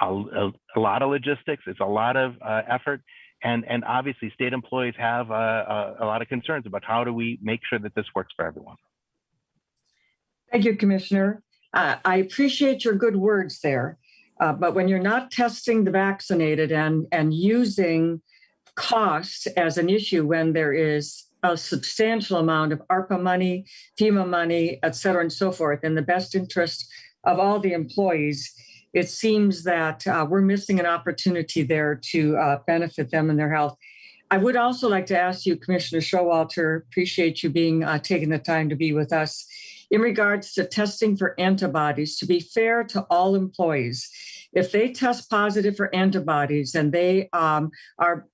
[SPEAKER 9] a lot of logistics. It's a lot of effort, and obviously state employees have a lot of concerns about how do we make sure that this works for everyone.
[SPEAKER 1] Thank you, Commissioner. I appreciate your good words there. But when you're not testing the vaccinated and using cost as an issue, when there is a substantial amount of ARPA money, FEMA money, et cetera, and so forth, in the best interest of all the employees, it seems that we're missing an opportunity there to benefit them and their health. I would also like to ask you, Commissioner Showalter, appreciate you taking the time to be with us, in regards to testing for antibodies. To be fair to all employees, if they test positive for antibodies and they are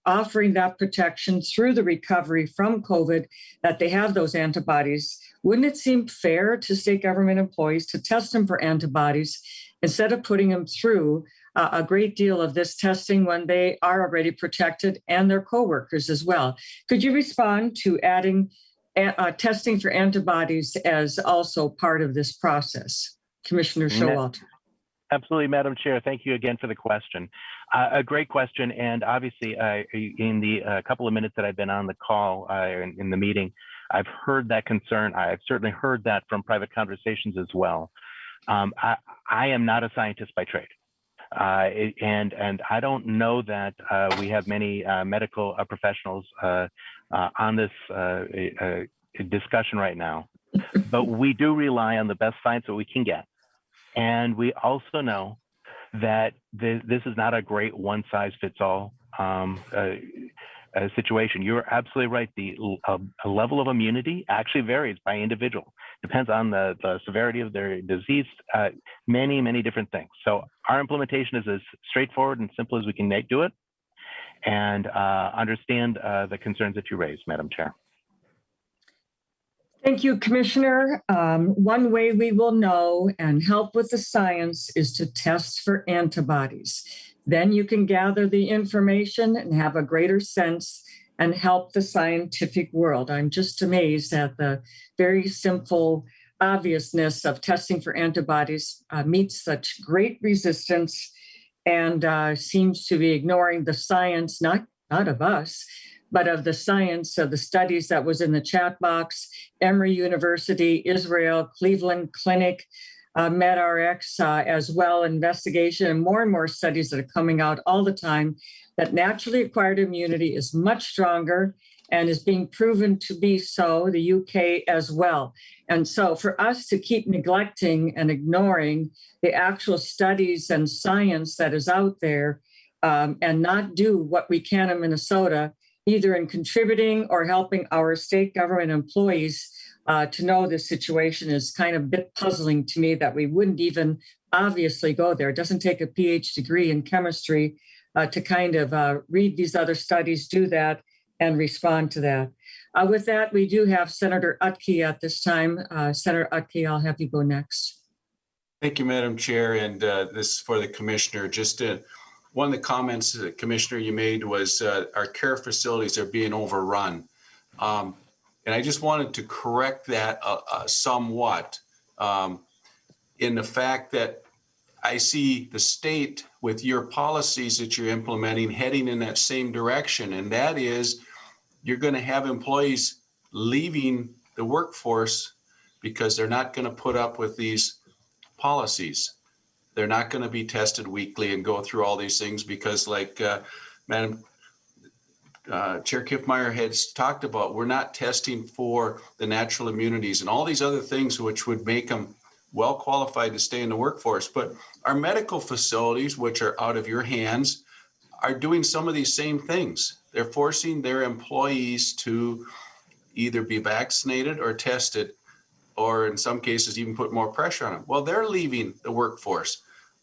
[SPEAKER 1] offering that protection through the recovery from COVID, that they have those antibodies, wouldn't it seem fair to state government employees to test them for antibodies instead of putting them through a great deal of this testing when they are already protected, and their coworkers as well? Could you respond to adding testing for antibodies as also part of this process, Commissioner Showalter?
[SPEAKER 9] Absolutely, Madam Chair. Thank you again for the question. A great question. And obviously, in the couple of minutes that I've been on the call in the meeting, I've heard that concern. I've certainly heard that from private conversations as well. I am not a scientist by trade. And I don't know that we have many medical professionals on this discussion right now, but we do rely on the best science that we can get. And we also know that this is not a great one-size-fits-all situation. You're absolutely right. The level of immunity actually varies by individual. Depends on the severity of their disease, many different things. So our implementation is as straightforward and simple as we can do it, and understand the concerns that you raised, Madam Chair.
[SPEAKER 1] Thank you, Commissioner. One way we will know and help with the science is to test for antibodies. Then you can gather the information and have a greater sense and help the scientific world. I'm just amazed at the very simple obviousness of testing for antibodies meets such great resistance and seems to be ignoring the science, not of us, but of the science of the studies that was in the chat box, Emory University, Israel, Cleveland Clinic, MedRx as well, investigation, and more studies that are coming out all the time that naturally acquired immunity is much stronger and is being proven to be so, the UK as well. And so for us to keep neglecting and ignoring the actual studies and science that is out there and not do what we can in Minnesota, either in contributing or helping our state government employees to know this situation is kind of a bit puzzling to me that we wouldn't even obviously go there. It doesn't take a PhD degree in chemistry to kind of read these other studies, do that, and respond to that. With that, we do have Senator Utke at this time. Senator Utke, I'll have you go next.
[SPEAKER 5] Thank you, Madam Chair. And this is for the Commissioner. Just one of the comments that Commissioner you made was our care facilities are being overrun. And I just wanted to correct that somewhat in the fact that I see the state with your policies that you're implementing heading in that same direction. And that is you're going to have employees leaving the workforce because they're not going to put up with these policies. They're not going to be tested weekly and go through all these things because like Madam Chair Kiffmeyer has talked about, we're not testing for the natural immunities and all these other things which would make them well qualified to stay in the workforce. But our medical facilities, which are out of your hands, are doing some of these same things. They're forcing their employees to either be vaccinated or tested, or in some cases even put more pressure on them. Well, they're leaving the workforce.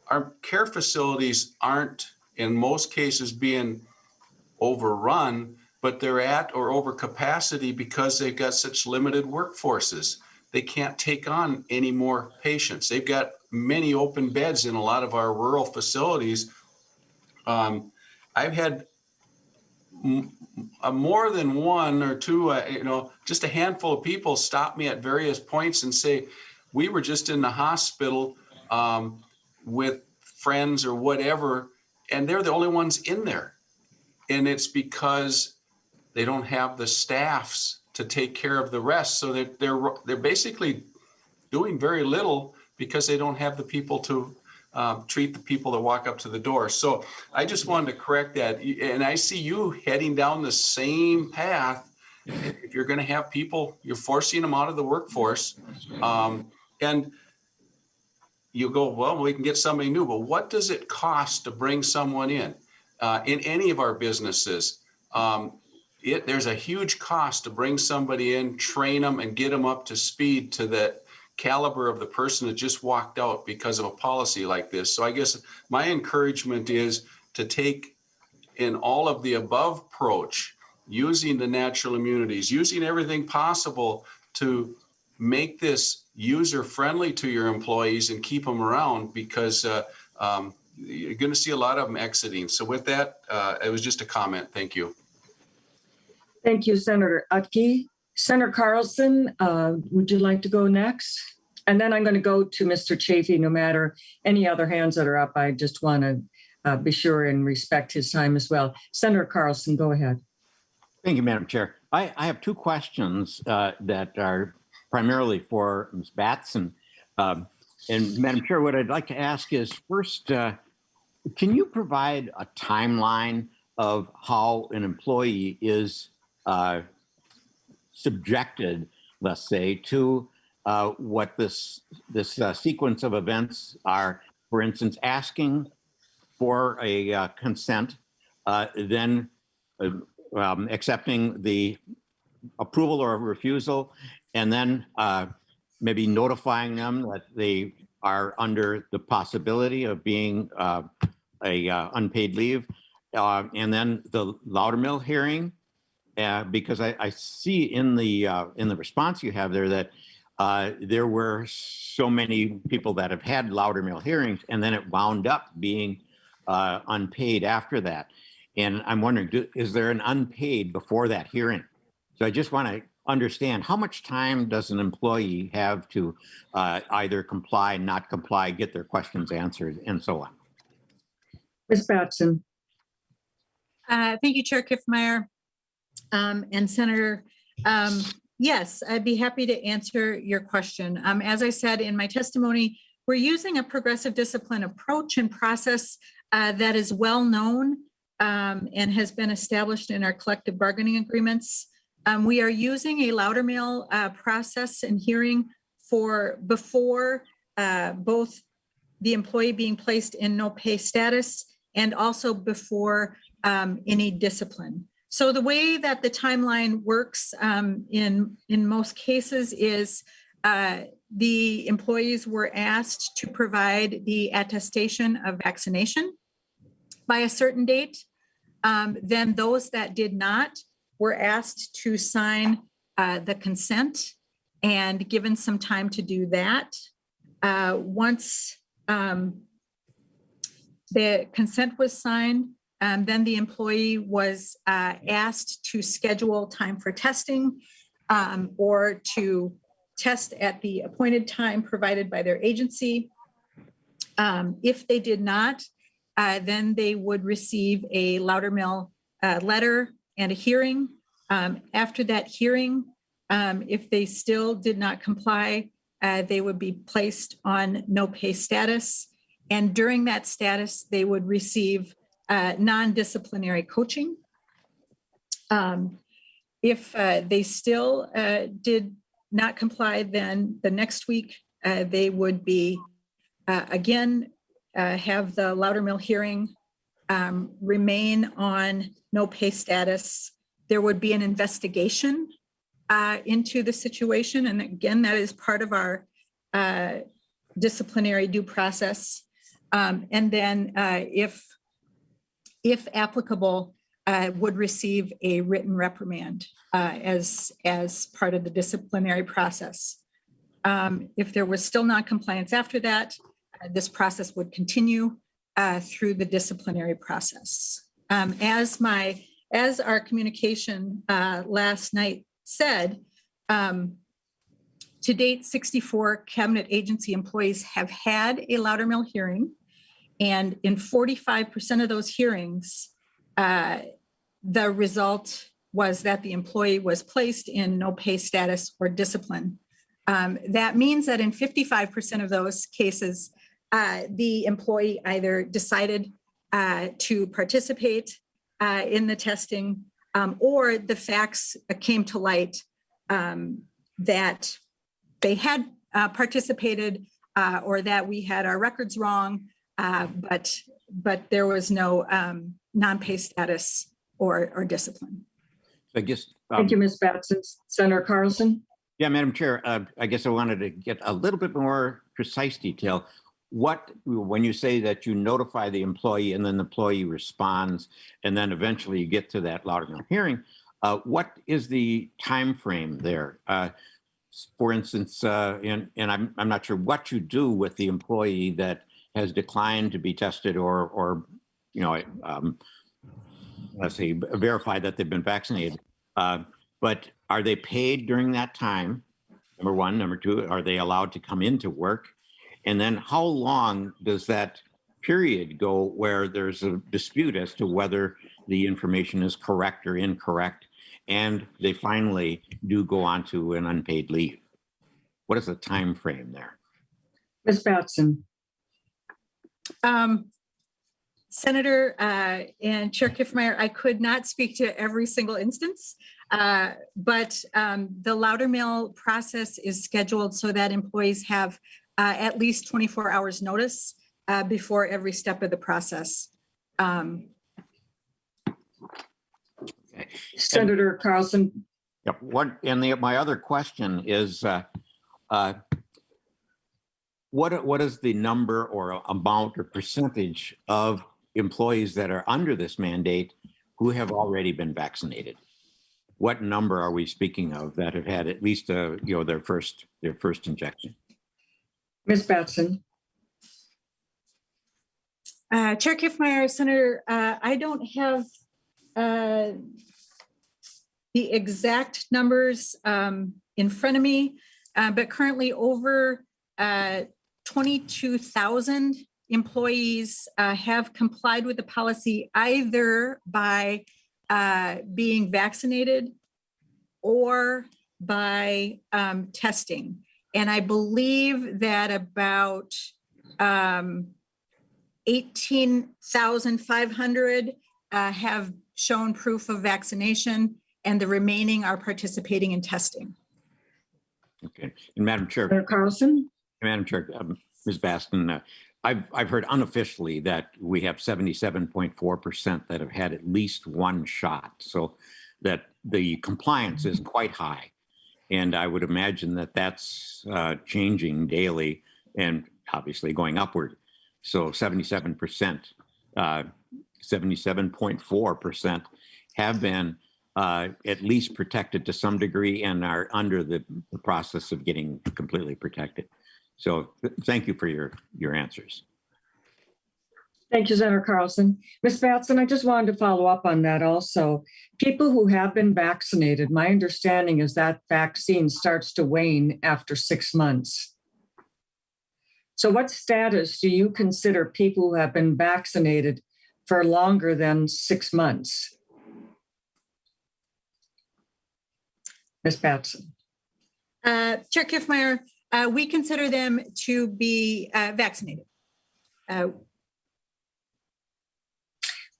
[SPEAKER 5] Our care facilities aren't in most cases being overrun, but they're at or over capacity because they've got such limited workforces. They can't take on any more patients. They've got many open beds in a lot of our rural facilities. I've had more than one or two, just a handful of people stop me at various points and say, we were just in the hospital with friends or whatever, and they're the only ones in there. And it's because they don't have the staffs to take care of the rest. So they're basically doing very little because they don't have the people to treat the people that walk up to the door. So I just wanted to correct that. And I see you heading down the same path. If you're going to have people, you're forcing them out of the workforce. And you go, well, we can get somebody new, but what does it cost to bring someone in any of our businesses? There's a huge cost to bring somebody in, train them, and get them up to speed to the caliber of the person that just walked out because of a policy like this. So I guess my encouragement is to take in all of the above approach, using the natural immunities, using everything possible to make this user-friendly to your employees and keep them around, because you're going to see a lot of them exiting. So with that, it was just a comment. Thank you.
[SPEAKER 1] Thank you, Senator Utke. Senator Carlson, would you like to go next? And then I'm going to go to Mr. Chafee, no matter any other hands that are up. I just want to be sure and respect his time as well. Senator Carlson, go ahead.
[SPEAKER 10] Thank you, Madam Chair. I have two questions that are primarily for Ms. Batson. And Madam Chair, what I'd like to ask is first, can you provide a timeline of how an employee is subjected, let's say, to what this sequence of events are? For instance, asking for a consent, then accepting the approval or refusal, and then maybe notifying them that they are under the possibility of being a unpaid leave, and then the Loudermill hearing, because I see in the response you have there that there were so many people that have had Loudermill hearings, and then it wound up being unpaid after that. And I'm wondering, is there an unpaid before that hearing? So I just want to understand, how much time does an employee have to either comply, not comply, get their questions answered, and so on?
[SPEAKER 1] Ms. Batson.
[SPEAKER 4] Thank you, Chair Kiffmeyer and Senator. Yes, I'd be happy to answer your question. As I said in my testimony, we're using a progressive discipline approach and process that is well known and has been established in our collective bargaining agreements. We are using a Loudermill process and hearing for before both the employee being placed in no pay status and also before any discipline. So the way that the timeline works in most cases is the employees were asked to provide the attestation of vaccination by a certain date. Then those that did not were asked to sign the consent and given some time to do that. Once the consent was signed, then the employee was asked to schedule time for testing or to test at the appointed time provided by their agency. If they did not, then they would receive a Loudermill letter and a hearing. After that hearing, if they still did not comply, they would be placed on no pay status. And during that status, they would receive non-disciplinary coaching. If they still did not comply, then the next week they would be again have the Loudermill hearing, remain on no pay status. There would be an investigation into the situation. And again, that is part of our disciplinary due process. And then if applicable, would receive a written reprimand as part of the disciplinary process. If there was still non-compliance after that, this process would continue through the disciplinary process. As our communication last night said, to date, 64 cabinet agency employees have had a Loudermill hearing, and in 45% of those hearings, the result was that the employee was placed in no pay status or discipline. That means that in 55% of those cases, the employee either decided to participate in the testing or the facts came to light that they had participated or that we had our records wrong, but there was no non-pay status or discipline.
[SPEAKER 10] I guess.
[SPEAKER 1] Thank you, Ms. Batson. Senator Carlson.
[SPEAKER 10] Yeah, Madam Chair, I guess I wanted to get a little bit more precise detail. When you say that you notify the employee and then the employee responds, and then eventually you get to that Loudermill hearing, what is the time frame there? For instance, and I'm not sure what you do with the employee that has declined to be tested or let's see, verify that they've been vaccinated. But are they paid during that time? Number one. Number two, are they allowed to come into work? And then how long does that period go where there's a dispute as to whether the information is correct or incorrect, and they finally do go on to an unpaid leave? What is the time frame there?
[SPEAKER 1] Ms. Batson.
[SPEAKER 4] Senator and Chair Kiffmeyer, I could not speak to every single instance, but the Loudermill process is scheduled so that employees have at least 24 hours notice before every step of the process.
[SPEAKER 1] Senator Carlson,
[SPEAKER 10] Yep. My other question is, what is the number or amount or percentage of employees that are under this mandate who have already been vaccinated? What number are we speaking of that have had at least their first injection?
[SPEAKER 1] Ms. Batson.
[SPEAKER 4] Chair Kiffmeyer, Senator, I don't have the exact numbers in front of me, but currently over 22,000 employees have complied with the policy either by being vaccinated or by testing. And I believe that about 18,500 have shown proof of vaccination, and the remaining are participating in testing.
[SPEAKER 10] Okay. And Madam Chair,
[SPEAKER 1] Senator Carlson.
[SPEAKER 10] Ms. Baston, I've heard unofficially that we have 77.4% that have had at least one shot, so that the compliance is quite high. And I would imagine that that's changing daily and obviously going upward. So 77%, 77.4% have been at least protected to some degree and are under the process of getting completely protected. So thank you for your answers.
[SPEAKER 1] Thank you, Senator Carlson. Ms. Batson, I just wanted to follow up on that also. People who have been vaccinated, my understanding is that vaccine starts to wane after 6 months. So what status do you consider people who have been vaccinated for longer than 6 months? Ms. Batson.
[SPEAKER 4] Chair Kiffmeyer, we consider them to be vaccinated.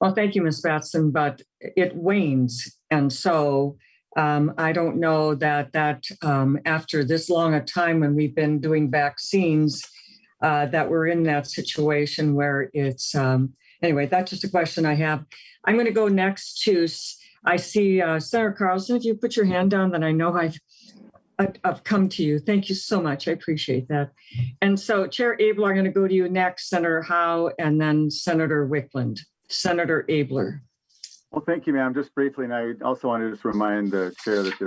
[SPEAKER 1] Well, thank you, Ms. Batson, but it wanes. And so I don't know that after this long a time when we've been doing vaccines, that we're in that situation where it's, anyway, that's just a question I have. I'm going to go next to, I see Senator Carlson. If you put your hand down, then I know I've come to you. Thank you so much. I appreciate that. And so Chair Abler, I'm going to go to you next, Senator Howe, and then Senator Wickland. Senator Abler.
[SPEAKER 2] Well, thank you, ma'am. Just briefly, and I also wanted to just remind the chair that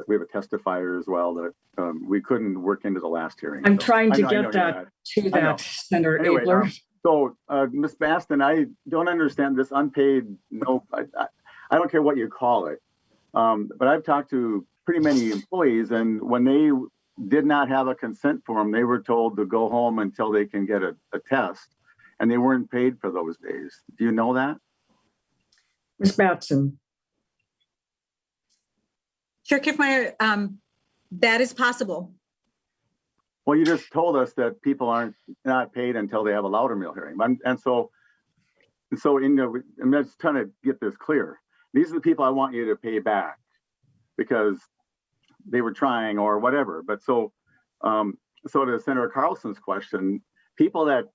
[SPEAKER 2] we have a testifier as well that we couldn't work into the last hearing.
[SPEAKER 1] I'm
[SPEAKER 2] so
[SPEAKER 1] trying to
[SPEAKER 2] I
[SPEAKER 1] get
[SPEAKER 2] know
[SPEAKER 1] that to that, Senator
[SPEAKER 2] anyway,
[SPEAKER 1] Abler.
[SPEAKER 2] So, Ms. Baston, I don't understand this unpaid. No, I don't care what you call it, but I've talked to pretty many employees, and when they did not have a consent form, they were told to go home until they can get a test, and they weren't paid for those days. Do you know that?
[SPEAKER 1] Ms. Batson.
[SPEAKER 4] Chair Kiffmeyer, that is possible.
[SPEAKER 2] Well, you just told us that people aren't not paid until they have a Loudermill hearing, and so I'm just trying to get this clear. These are the people I want you to pay back because they were trying or whatever. But so to Senator Carlson's question, people that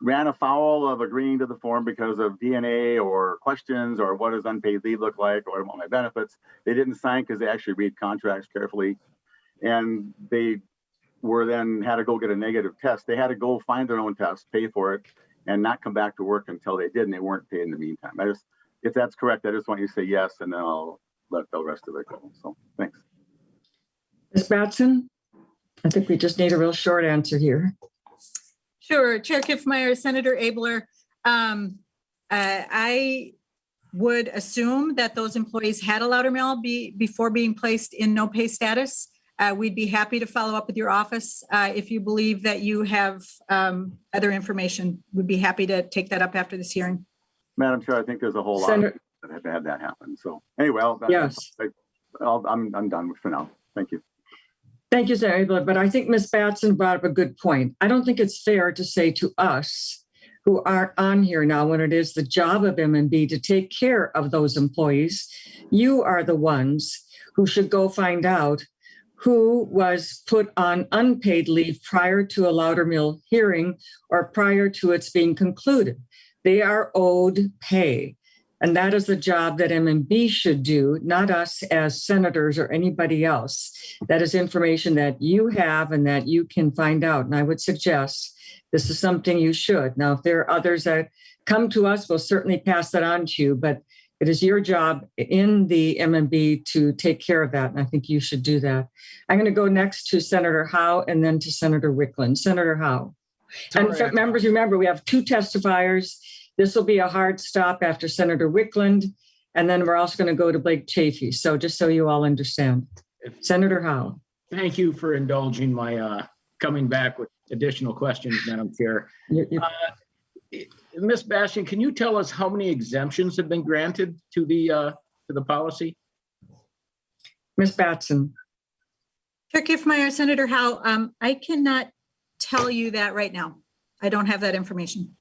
[SPEAKER 2] ran afoul of agreeing to the form because of DNA or questions or what does unpaid leave look like or what my benefits, they didn't sign because they actually read contracts carefully, and they were then had to go get a negative test. They had to go find their own test, pay for it, and not come back to work until they did, and they weren't paid in the meantime. If that's correct, I just want you to say yes, and then I'll let the rest of it go. So thanks.
[SPEAKER 1] Ms. Batson, I think we just need a real short answer here.
[SPEAKER 4] Sure, Chair Kiffmeyer, Senator Abler. I would assume that those employees had a Loudermill before being placed in no pay status. We'd be happy to follow up with your office if you believe that you have other information. We'd be happy to take that up after this hearing.
[SPEAKER 2] Madam Chair, I think there's a whole lot that have had that happen. So anyway,
[SPEAKER 1] yes,
[SPEAKER 2] I'm done for now. Thank you.
[SPEAKER 1] Thank you, Senator Abler. But I think Ms. Batson brought up a good point. I don't think it's fair to say to us who aren't on here now when it is the job of M&B to take care of those employees. You are the ones who should go find out who was put on unpaid leave prior to a Loudermill hearing or prior to its being concluded. They are owed pay. And that is a job that MMB should do, not us as senators or anybody else. That is information that you have and that you can find out. And I would suggest this is something you should. Now, if there are others that come to us, we'll certainly pass that on to you, but it is your job in the MMB to take care of that. And I think you should do that. I'm going to go next to Senator Howe and then to Senator Wickland. Senator Howe. And members, remember, we have 2 testifiers. This will be a hard stop after Senator Wickland, and then we're also going to go to Blake Chafee. So just so you all understand. Senator Howe.
[SPEAKER 6] Thank you for indulging my coming back with additional questions, Madam Chair. Ms. Bastian, can you tell us how many exemptions have been granted to the policy?
[SPEAKER 1] Ms. Batson.
[SPEAKER 4] Chair Kiffmeyer, Senator Howe, I cannot tell you that right now. I don't have that information.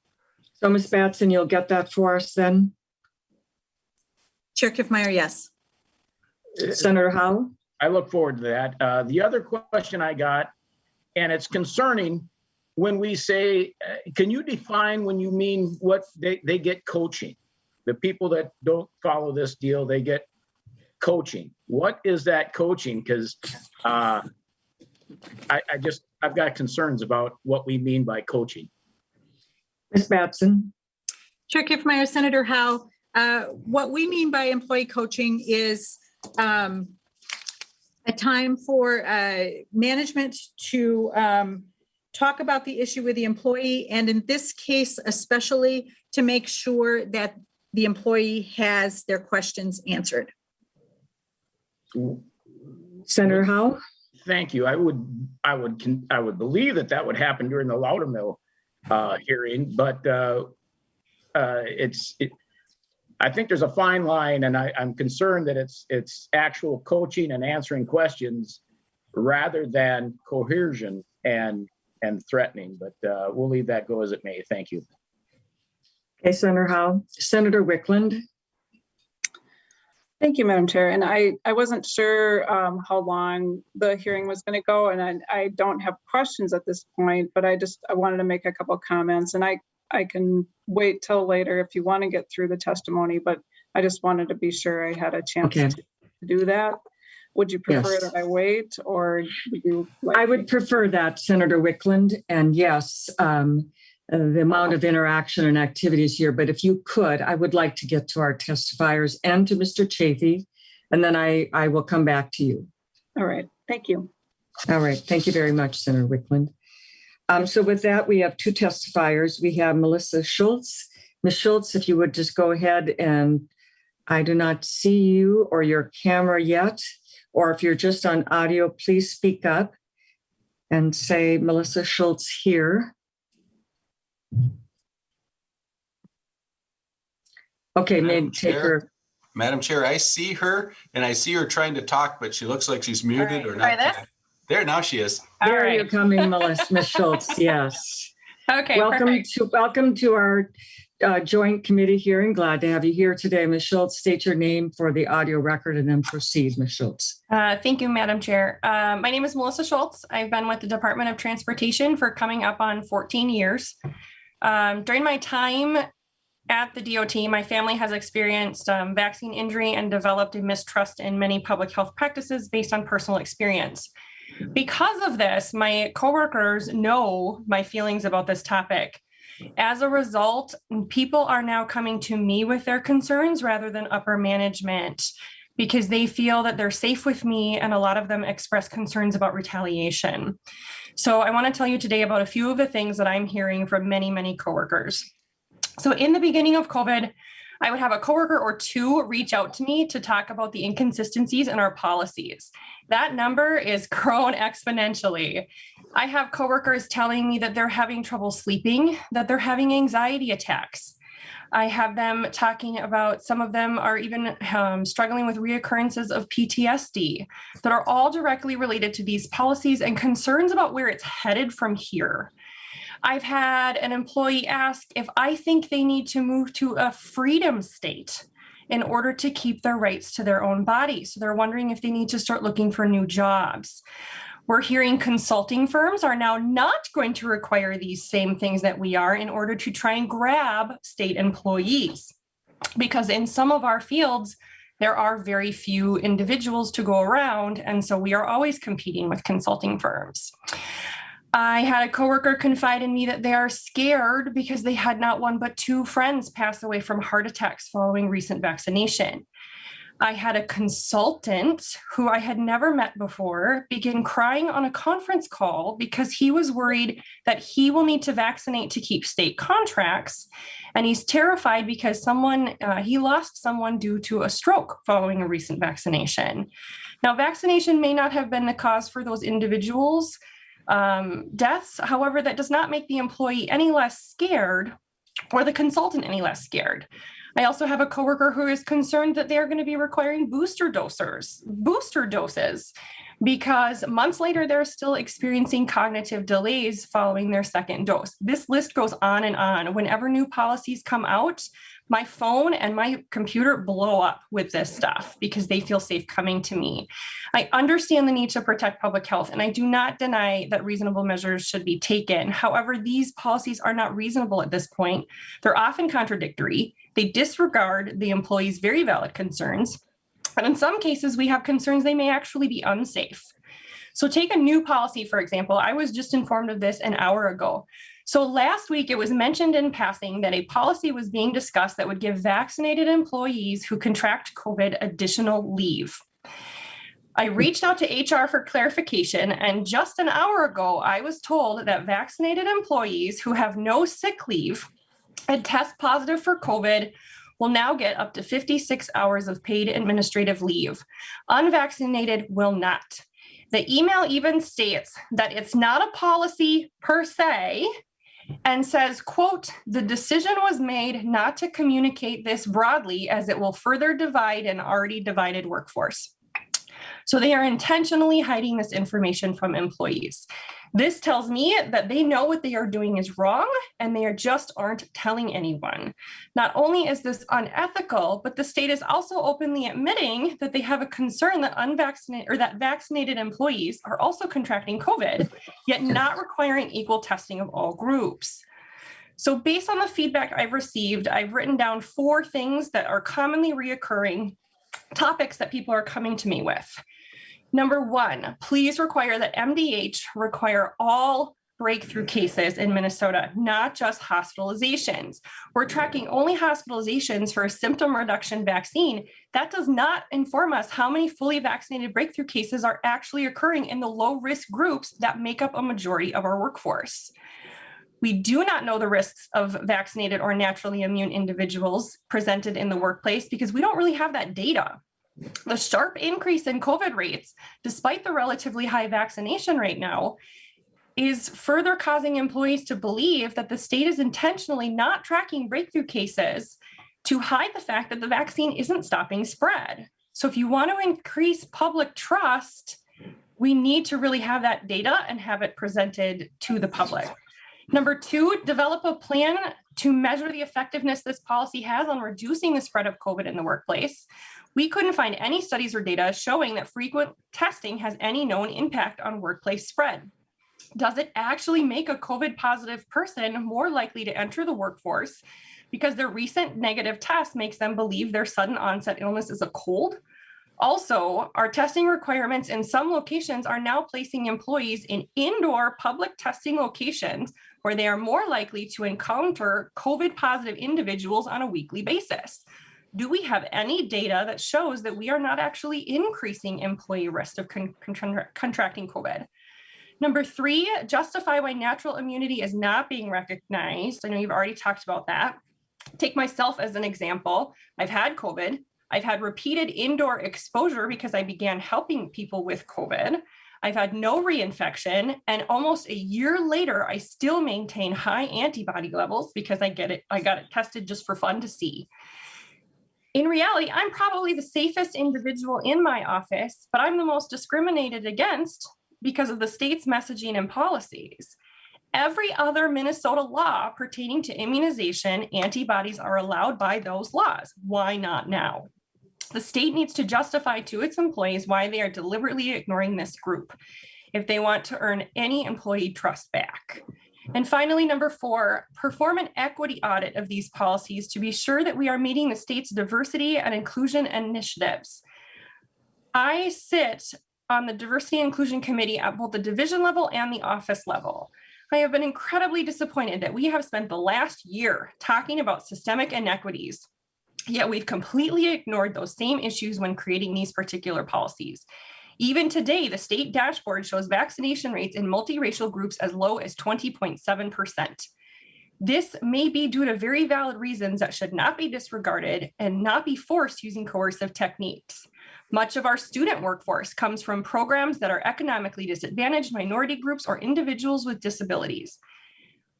[SPEAKER 1] So Ms. Batson, you'll get that for us then?
[SPEAKER 4] Chair Kiffmeyer, yes.
[SPEAKER 1] Senator Howe?
[SPEAKER 6] I look forward to that. The other question I got, and it's concerning when we say, can you define when you mean what they get coaching? The people that don't follow this deal, they get coaching. What is that coaching? Because I've got concerns about what we mean by coaching.
[SPEAKER 1] Ms. Batson.
[SPEAKER 4] Chair Kiffmeyer, Senator Howe, what we mean by employee coaching is a time for management to talk about the issue with the employee, and in this case, especially to make sure that the employee has their questions answered.
[SPEAKER 1] Senator Howe?
[SPEAKER 6] Thank you. I would believe that would happen during the Loudermill hearing, but I think there's a fine line, and I'm concerned that it's actual coaching and answering questions rather than coercion and threatening. But we'll leave that go as it may. Thank you.
[SPEAKER 1] Okay, Senator Howe. Senator Wickland.
[SPEAKER 11] Thank you, Madam Chair. And I wasn't sure how long the hearing was going to go, and I don't have questions at this point, but I wanted to make a couple of comments, and I can wait till later if you want to get through the testimony, but I just wanted to be sure I had a chance to do that. Would you prefer that I wait, or would you like
[SPEAKER 1] I would prefer that, Senator Wickland. And yes, the amount of interaction and activities here, but if you could, I would like to get to our testifiers and to Mr. Chafee, and then I will come back to you.
[SPEAKER 11] All right, thank you.
[SPEAKER 1] All right, thank you very much, Senator Wickland. So with that, we have 2 testifiers. We have Melissa Schultz. Ms. Schultz, if you would just go ahead, and I do not see you or your camera yet, or if you're just on audio, please speak up and say Melissa Schultz here. Okay, maybe take her.
[SPEAKER 5] Madam Chair, I see her and I see her trying to talk, but she looks like she's muted or
[SPEAKER 12] Try
[SPEAKER 5] not.
[SPEAKER 12] this?
[SPEAKER 5] There, now she is.
[SPEAKER 1] There you're coming, Melissa, Ms. Schultz, yes.
[SPEAKER 12] Okay,
[SPEAKER 1] Welcome
[SPEAKER 12] perfect.
[SPEAKER 1] to our joint committee hearing. Glad to have you here today. Ms. Schultz, state your name for the audio record and then proceed, Ms. Schultz.
[SPEAKER 12] Thank you, Madam Chair. My name is Melissa Schultz. I've been with the Department of Transportation for coming up on 14 years. During my time at the DOT, my family has experienced vaccine injury and developed a mistrust in many public health practices based on personal experience. Because of this, my coworkers know my feelings about this topic. As a result, people are now coming to me with their concerns rather than upper management because they feel that they're safe with me, and a lot of them express concerns about retaliation. So I want to tell you today about a few of the things that I'm hearing from many, many coworkers. So in the beginning of COVID, I would have a coworker or 2 reach out to me to talk about the inconsistencies in our policies. That number is grown exponentially. I have coworkers telling me that they're having trouble sleeping, that they're having anxiety attacks. I have them talking about, some of them are even struggling with reoccurrences of PTSD that are all directly related to these policies and concerns about where it's headed from here. I've had an employee ask if I think they need to move to a freedom state in order to keep their rights to their own body. So they're wondering if they need to start looking for new jobs. We're hearing consulting firms are now not going to require these same things that we are in order to try and grab state employees. Because in some of our fields, there are very few individuals to go around. And so we are always competing with consulting firms. I had a coworker confide in me that they are scared because they had not one but 2 friends pass away from heart attacks following recent vaccination. I had a consultant who I had never met before begin crying on a conference call because he was worried that he will need to vaccinate to keep state contracts. And he's terrified because he lost someone due to a stroke following a recent vaccination. Now, vaccination may not have been the cause for those individuals' deaths. However, that does not make the employee any less scared or the consultant any less scared. I also have a coworker who is concerned that they are going to be requiring booster doses, because months later, they're still experiencing cognitive delays following their second dose. This list goes on and on. Whenever new policies come out, my phone and my computer blow up with this stuff because they feel safe coming to me. I understand the need to protect public health, and I do not deny that reasonable measures should be taken. However, these policies are not reasonable at this point. They're often contradictory. They disregard the employees' very valid concerns. And in some cases, we have concerns they may actually be unsafe. So take a new policy, for example. I was just informed of this an hour ago. So last week, it was mentioned in passing that a policy was being discussed that would give vaccinated employees who contract COVID additional leave. I reached out to HR for clarification, and just an hour ago, I was told that vaccinated employees who have no sick leave and test positive for COVID will now get up to 56 hours of paid administrative leave. Unvaccinated will not. The email even states that it's not a policy per se, and says, quote, "The decision was made not to communicate this broadly as it will further divide an already divided workforce." So they are intentionally hiding this information from employees. This tells me that they know what they are doing is wrong and they just aren't telling anyone. Not only is this unethical, but the state is also openly admitting that they have a concern that vaccinated employees are also contracting COVID, yet not requiring equal testing of all groups. So based on the feedback I've received, I've written down 4 things that are commonly reoccurring topics that people are coming to me with. Number 1, please require that MDH require all breakthrough cases in Minnesota, not just hospitalizations. We're tracking only hospitalizations for a symptom reduction vaccine. That does not inform us how many fully vaccinated breakthrough cases are actually occurring in the low-risk groups that make up a majority of our workforce. We do not know the risks of vaccinated or naturally immune individuals presented in the workplace because we don't really have that data. The sharp increase in COVID rates, despite the relatively high vaccination rate now, is further causing employees to believe that the state is intentionally not tracking breakthrough cases to hide the fact that the vaccine isn't stopping spread. So if you want to increase public trust, we need to really have that data and have it presented to the public. Number 2, develop a plan to measure the effectiveness this policy has on reducing the spread of COVID in the workplace. We couldn't find any studies or data showing that frequent testing has any known impact on workplace spread. Does it actually make a COVID positive person more likely to enter the workforce because their recent negative test makes them believe their sudden onset illness is a cold? Also, our testing requirements in some locations are now placing employees in indoor public testing locations where they are more likely to encounter COVID positive individuals on a weekly basis. Do we have any data that shows that we are not actually increasing employee risk of contracting COVID? Number 3, justify why natural immunity is not being recognized. I know you've already talked about that. Take myself as an example. I've had COVID. I've had repeated indoor exposure because I began helping people with COVID. I've had no reinfection, and almost a year later, I still maintain high antibody levels because I got it tested just for fun to see. In reality, I'm probably the safest individual in my office, but I'm the most discriminated against because of the state's messaging and policies. every other Minnesota law pertaining to immunization, antibodies are allowed by those laws. Why not now? The state needs to justify to its employees why they are deliberately ignoring this group if they want to earn any employee trust back. And finally, number 4, perform an equity audit of these policies to be sure that we are meeting the state's diversity and inclusion initiatives. I sit on the Diversity and Inclusion Committee at both the division level and the office level. I have been incredibly disappointed that we have spent the last year talking about systemic inequities, yet we've completely ignored those same issues when creating these particular policies. Even today, the state dashboard shows vaccination rates in multiracial groups as low as 20.7%. This may be due to very valid reasons that should not be disregarded and not be forced using coercive techniques. Much of our student workforce comes from programs that are economically disadvantaged minority groups or individuals with disabilities.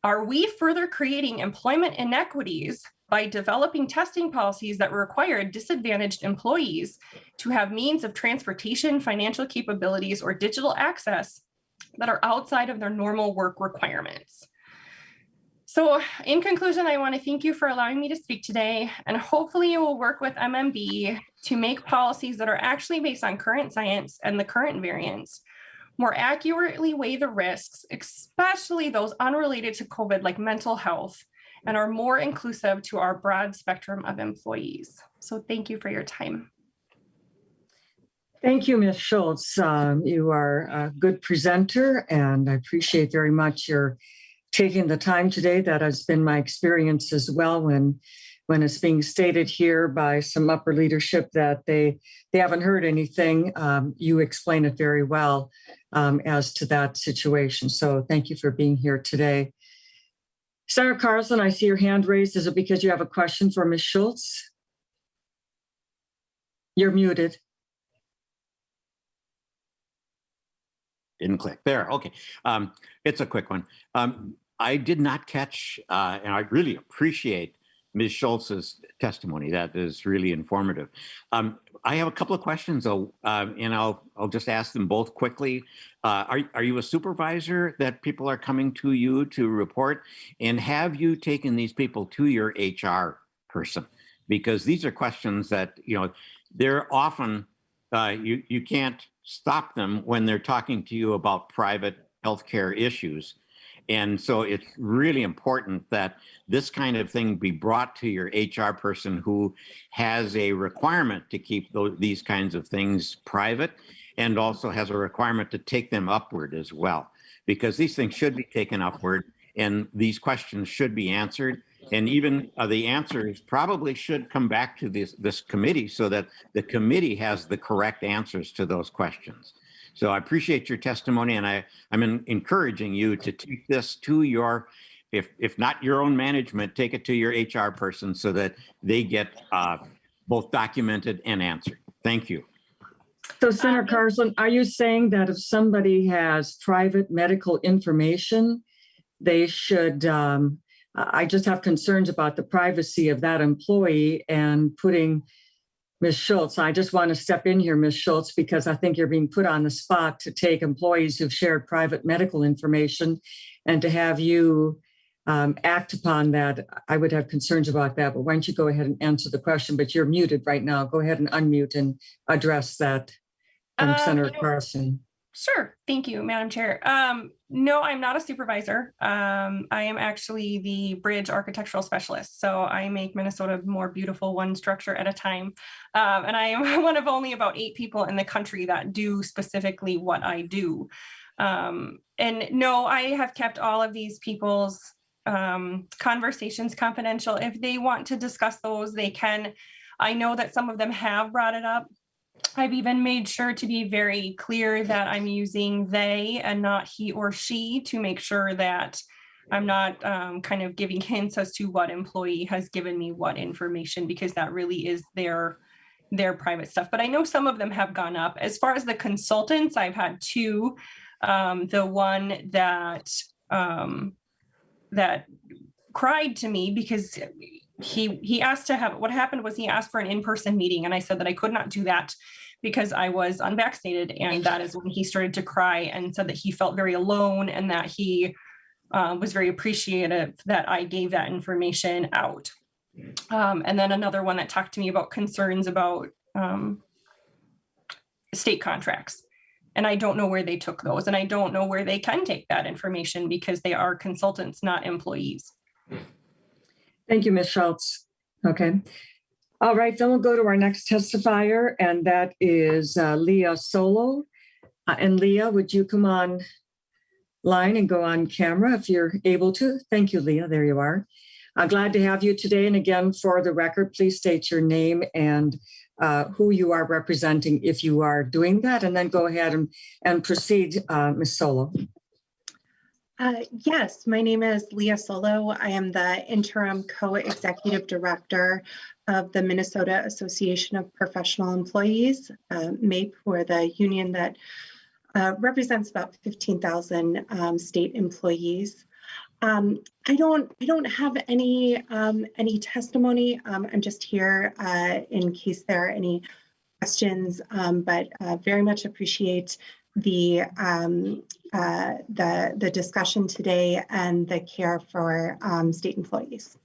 [SPEAKER 12] Are we further creating employment inequities by developing testing policies that require disadvantaged employees to have means of transportation, financial capabilities, or digital access that are outside of their normal work requirements? So in conclusion, I want to thank you for allowing me to speak today, and hopefully you will work with MMB to make policies that are actually based on current science and the current variants, more accurately weigh the risks, especially those unrelated to COVID like mental health, and are more inclusive to our broad spectrum of employees. So thank you for your time.
[SPEAKER 1] Thank you, Ms. Schultz. You are a good presenter, and I appreciate very much your taking the time today. That has been my experience as well when it's being stated here by some upper leadership that they haven't heard anything. You explain it very well as to that situation. So thank you for being here today. Sarah Carlson, I see your hand raised. Is it because you have a question for Ms. Schultz? You're muted.
[SPEAKER 10] Didn't click there. Okay. It's a quick one. I did not catch, and I really appreciate Ms. Schultz's testimony. That is really informative. I have a couple of questions, though, and I'll just ask them both quickly. Are you a supervisor that people are coming to you to report? And have you taken these people to your HR person? Because these are questions that, they're often, you can't stop them when they're talking to you about private healthcare issues. And so it's really important that this kind of thing be brought to your HR person who has a requirement to keep these kinds of things private, and also has a requirement to take them upward as well, because these things should be taken upward and these questions should be answered. And even the answers probably should come back to this committee so that the committee has the correct answers to those questions. So I appreciate your testimony, and I'm encouraging you to take this to your, if not your own management, take it to your HR person so that they get both documented and answered. Thank you.
[SPEAKER 1] So Senator Carlson, are you saying that if somebody has private medical information, they should, I just have concerns about the privacy of that employee and putting Ms. Schultz, I just want to step in here, Ms. Schultz, because I think you're being put on the spot to take employees who've shared private medical information and to have you act upon that. I would have concerns about that, but why don't you go ahead and answer the question? But you're muted right now. Go ahead and unmute and address that from Senator Carlson.
[SPEAKER 12] Sure. Thank you, Madam Chair. No, I'm not a supervisor. I am actually the bridge architectural specialist. So I make Minnesota more beautiful one structure at a time. And I am one of only about 8 people in the country that do specifically what I do. And no, I have kept all of these people's conversations confidential. If they want to discuss those, they can. I know that some of them have brought it up. I've even made sure to be very clear that I'm using they and not he or she to make sure that I'm not kind of giving hints as to what employee has given me what information, because that really is their private stuff. But I know some of them have gone up. As far as the consultants, I've had 2. The one that cried to me because he asked to have, what happened was he asked for an in-person meeting, and I said that I could not do that because I was unvaccinated. And that is when he started to cry and said that he felt very alone and that he was very appreciative that I gave that information out. And then another one that talked to me about concerns about state contracts. And I don't know where they took those, and I don't know where they can take that information because they are consultants, not employees.
[SPEAKER 1] Thank you, Ms. Schultz. Okay. All right, then we'll go to our next testifier, and that is Leah Solo. And Leah, would you come on line and go on camera if you're able to? Thank you, Leah. There you are. I'm glad to have you today. And again, for the record, please state your name and who you are representing if you are doing that, and then go ahead and proceed, Ms. Solo.
[SPEAKER 13] Yes, my name is Leah Solo. I am the interim co-executive director of the Minnesota Association of Professional Employees, MAPE, or the union that represents about 15,000 state employees. I don't have any testimony. I'm just here in case there are any questions, but very much appreciate the discussion today and the care for state employees.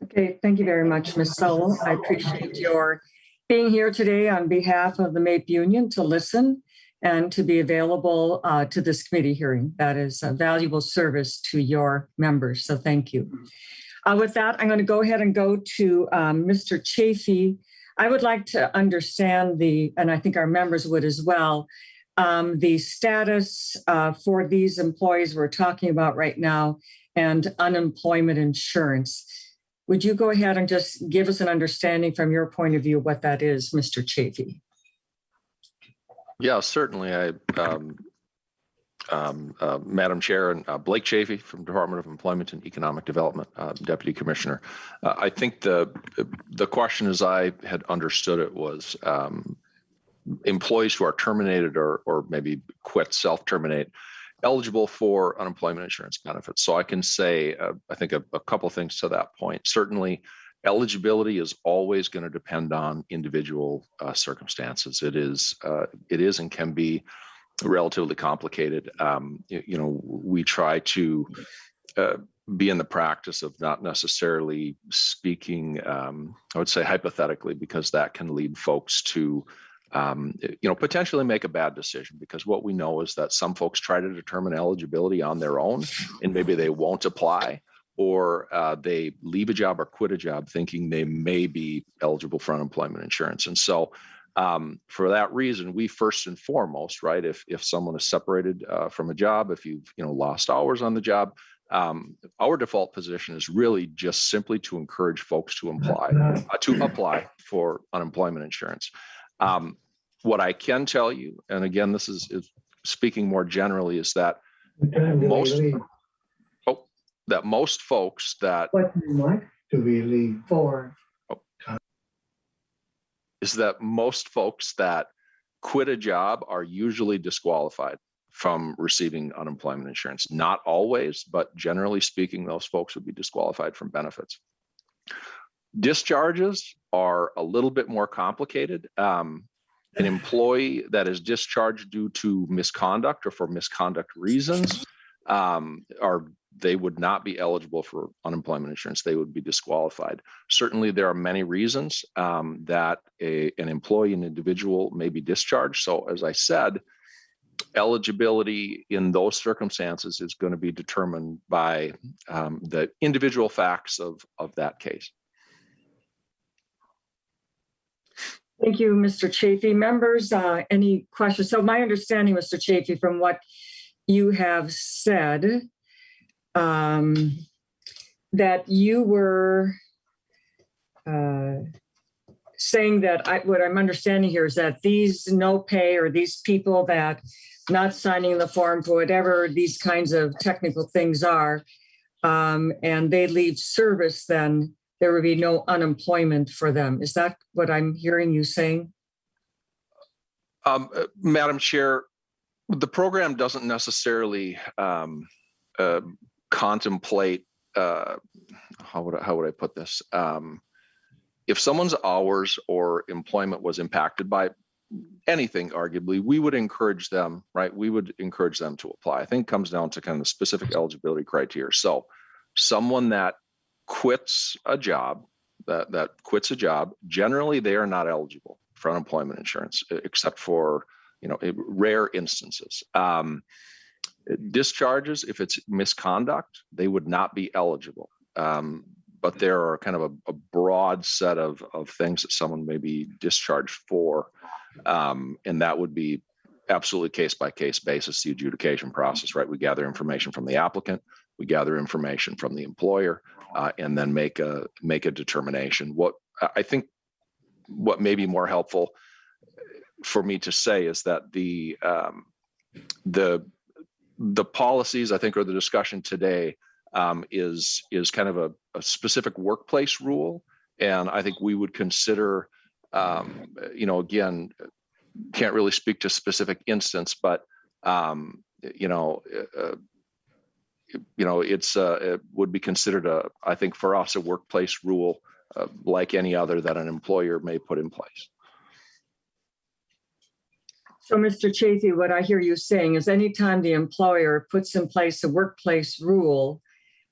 [SPEAKER 1] Okay, thank you very much, Ms. Solo. I appreciate your being here today on behalf of the MAPE Union to listen and to be available to this committee hearing. That is a valuable service to your members, so thank you. With that, I'm going to go ahead and go to Mr. Chafee. I would like to understand and I think our members would as well, the status for these employees we're talking about right now and unemployment insurance. Would you go ahead and just give us an understanding from your point of view what that is, Mr. Chafee?
[SPEAKER 14] Yeah, certainly. Madam Chair, and Blake Chafee from Department of Employment and Economic Development, Deputy Commissioner. I think the question, as I had understood it, was employees who are terminated or maybe quit, self-terminate, eligible for unemployment insurance benefits. So I can say, I think a couple of things to that point. Certainly, eligibility is always going to depend on individual circumstances. It is and can be relatively complicated. We try to be in the practice of not necessarily speaking, I would say hypothetically, because that can lead folks to potentially make a bad decision, because what we know is that some folks try to determine eligibility on their own and maybe they won't apply, or they leave a job or quit a job thinking they may be eligible for unemployment insurance. And so for that reason, we first and foremost, right, if someone is separated from a job, if you've lost hours on the job, our default position is really just simply to encourage folks to apply for unemployment insurance. What I can tell you, and again, this is speaking more generally, is that most folks that most folks that quit a job are usually disqualified from receiving unemployment insurance. Not always, but generally speaking, those folks would be disqualified from benefits. Discharges are a little bit more complicated. An employee that is discharged due to misconduct or for misconduct reasons, they would not be eligible for unemployment insurance. They would be disqualified. Certainly, there are many reasons that an employee, an individual, may be discharged. So, as I said, eligibility in those circumstances is going to be determined by the individual facts of that case.
[SPEAKER 1] Thank you, Mr. Chafee. Members, any questions? So my understanding, Mr. Chafee, from what you have said, that you were saying that what I'm understanding here is that these no pay or these people that not signing the form for whatever these kinds of technical things are, and they leave service, then there would be no unemployment for them. Is that what I'm hearing you saying?
[SPEAKER 14] Madam Chair, the program doesn't necessarily contemplate, how would I put this? If someone's hours or employment was impacted by anything, arguably, we would encourage them, right? We would encourage them to apply. I think it comes down to kind of specific eligibility criteria. So someone that quits a job, that quits a job, generally they are not eligible for unemployment insurance, except for, rare instances. Discharges, if it's misconduct, they would not be eligible. But there are kind of a broad set of things that someone may be discharged for. And that would be absolutely case by case basis, the adjudication process, right? We gather information from the applicant, we gather information from the employer, and then make a determination. What I think what may be more helpful for me to say is that the policies, I think, or the discussion today is kind of a specific workplace rule. And I think we would consider, again, can't really speak to specific instance, but, it would be considered I think for us, a workplace rule like any other that an employer may put in place.
[SPEAKER 1] So, Mr. Chafee, what I hear you saying is anytime the employer puts in place a workplace rule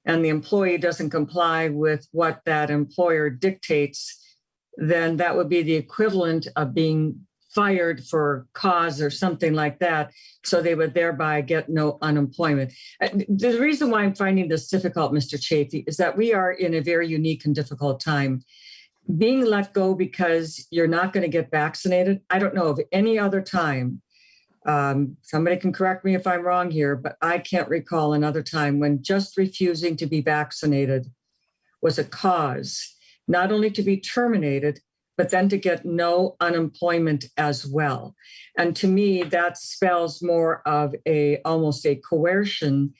[SPEAKER 1] and the employee doesn't comply with what that employer dictates, then that would be the equivalent of being fired for cause or something like that. So they would thereby get no unemployment. The reason why I'm finding this difficult, Mr. Chafee, is that we are in a very unique and difficult time. Being let go because you're not going to get vaccinated, I don't know of any other time. Somebody can correct me if I'm wrong here, but I can't recall another time when just refusing to be vaccinated was a cause, not only to be terminated, but then to get no unemployment as well. And to me, that spells more of almost a coercion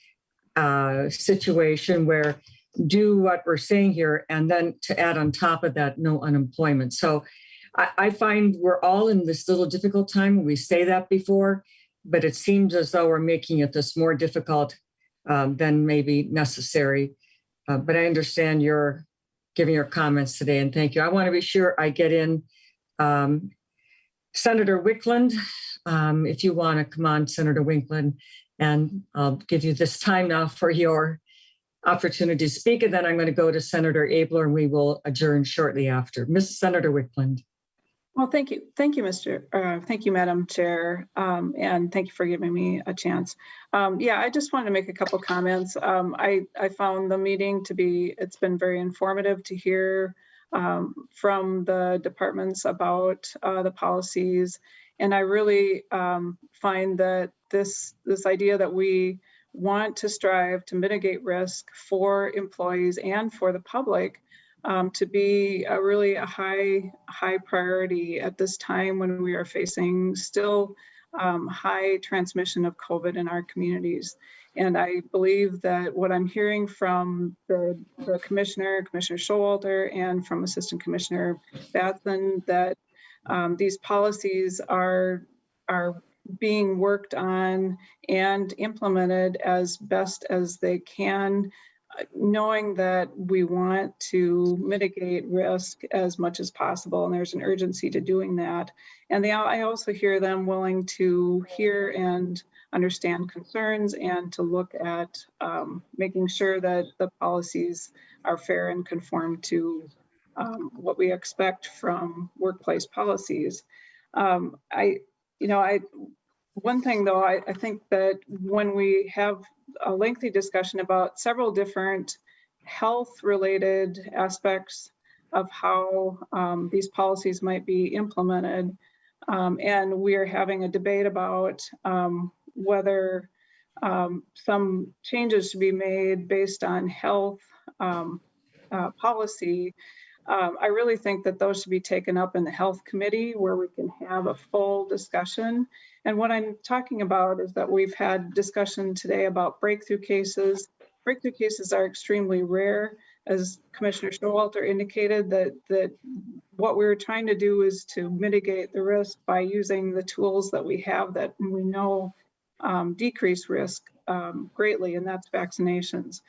[SPEAKER 1] situation where do what we're saying here, and then to add on top of that, no unemployment. So I find we're all in this little difficult time. We say that before, but it seems as though we're making it this more difficult than maybe necessary. But I understand you're giving your comments today, and thank you. I want to be sure I get in Senator Wickland. If you want to come on, Senator Wickland, and I'll give you this time now for your opportunity to speak, and then I'm going to go to Senator Abler, and we will adjourn shortly after. Senator Wickland.
[SPEAKER 11] Well, thank you. Thank you, Madam Chair. And thank you for giving me a chance. I just wanted to make a couple comments. I found the meeting it's been very informative to hear from the departments about the policies. And I really find that this idea that we want to strive to mitigate risk for employees and for the public to be really a high priority at this time when we are facing still high transmission of COVID in our communities. And I believe that what I'm hearing from the Commissioner Showalter, and from Assistant Commissioner Batson, that these policies are being worked on and implemented as best as they can, knowing that we want to mitigate risk as much as possible, and there's an urgency to doing that. And I also hear them willing to hear and understand concerns and to look at making sure that the policies are fair and conform to what we expect from workplace policies. One thing though, I think that when we have a lengthy discussion about several different health-related aspects of how these policies might be implemented, and we are having a debate about whether some changes should be made based on health policy. I really think that those should be taken up in the Health Committee, where we can have a full discussion. And what I'm talking about is that we've had discussion today about breakthrough cases. Breakthrough cases are extremely rare, as Commissioner Showalter indicated, that what we're trying to do is to mitigate the risk by using the tools that we have that we know decrease risk greatly, and that's vaccinations.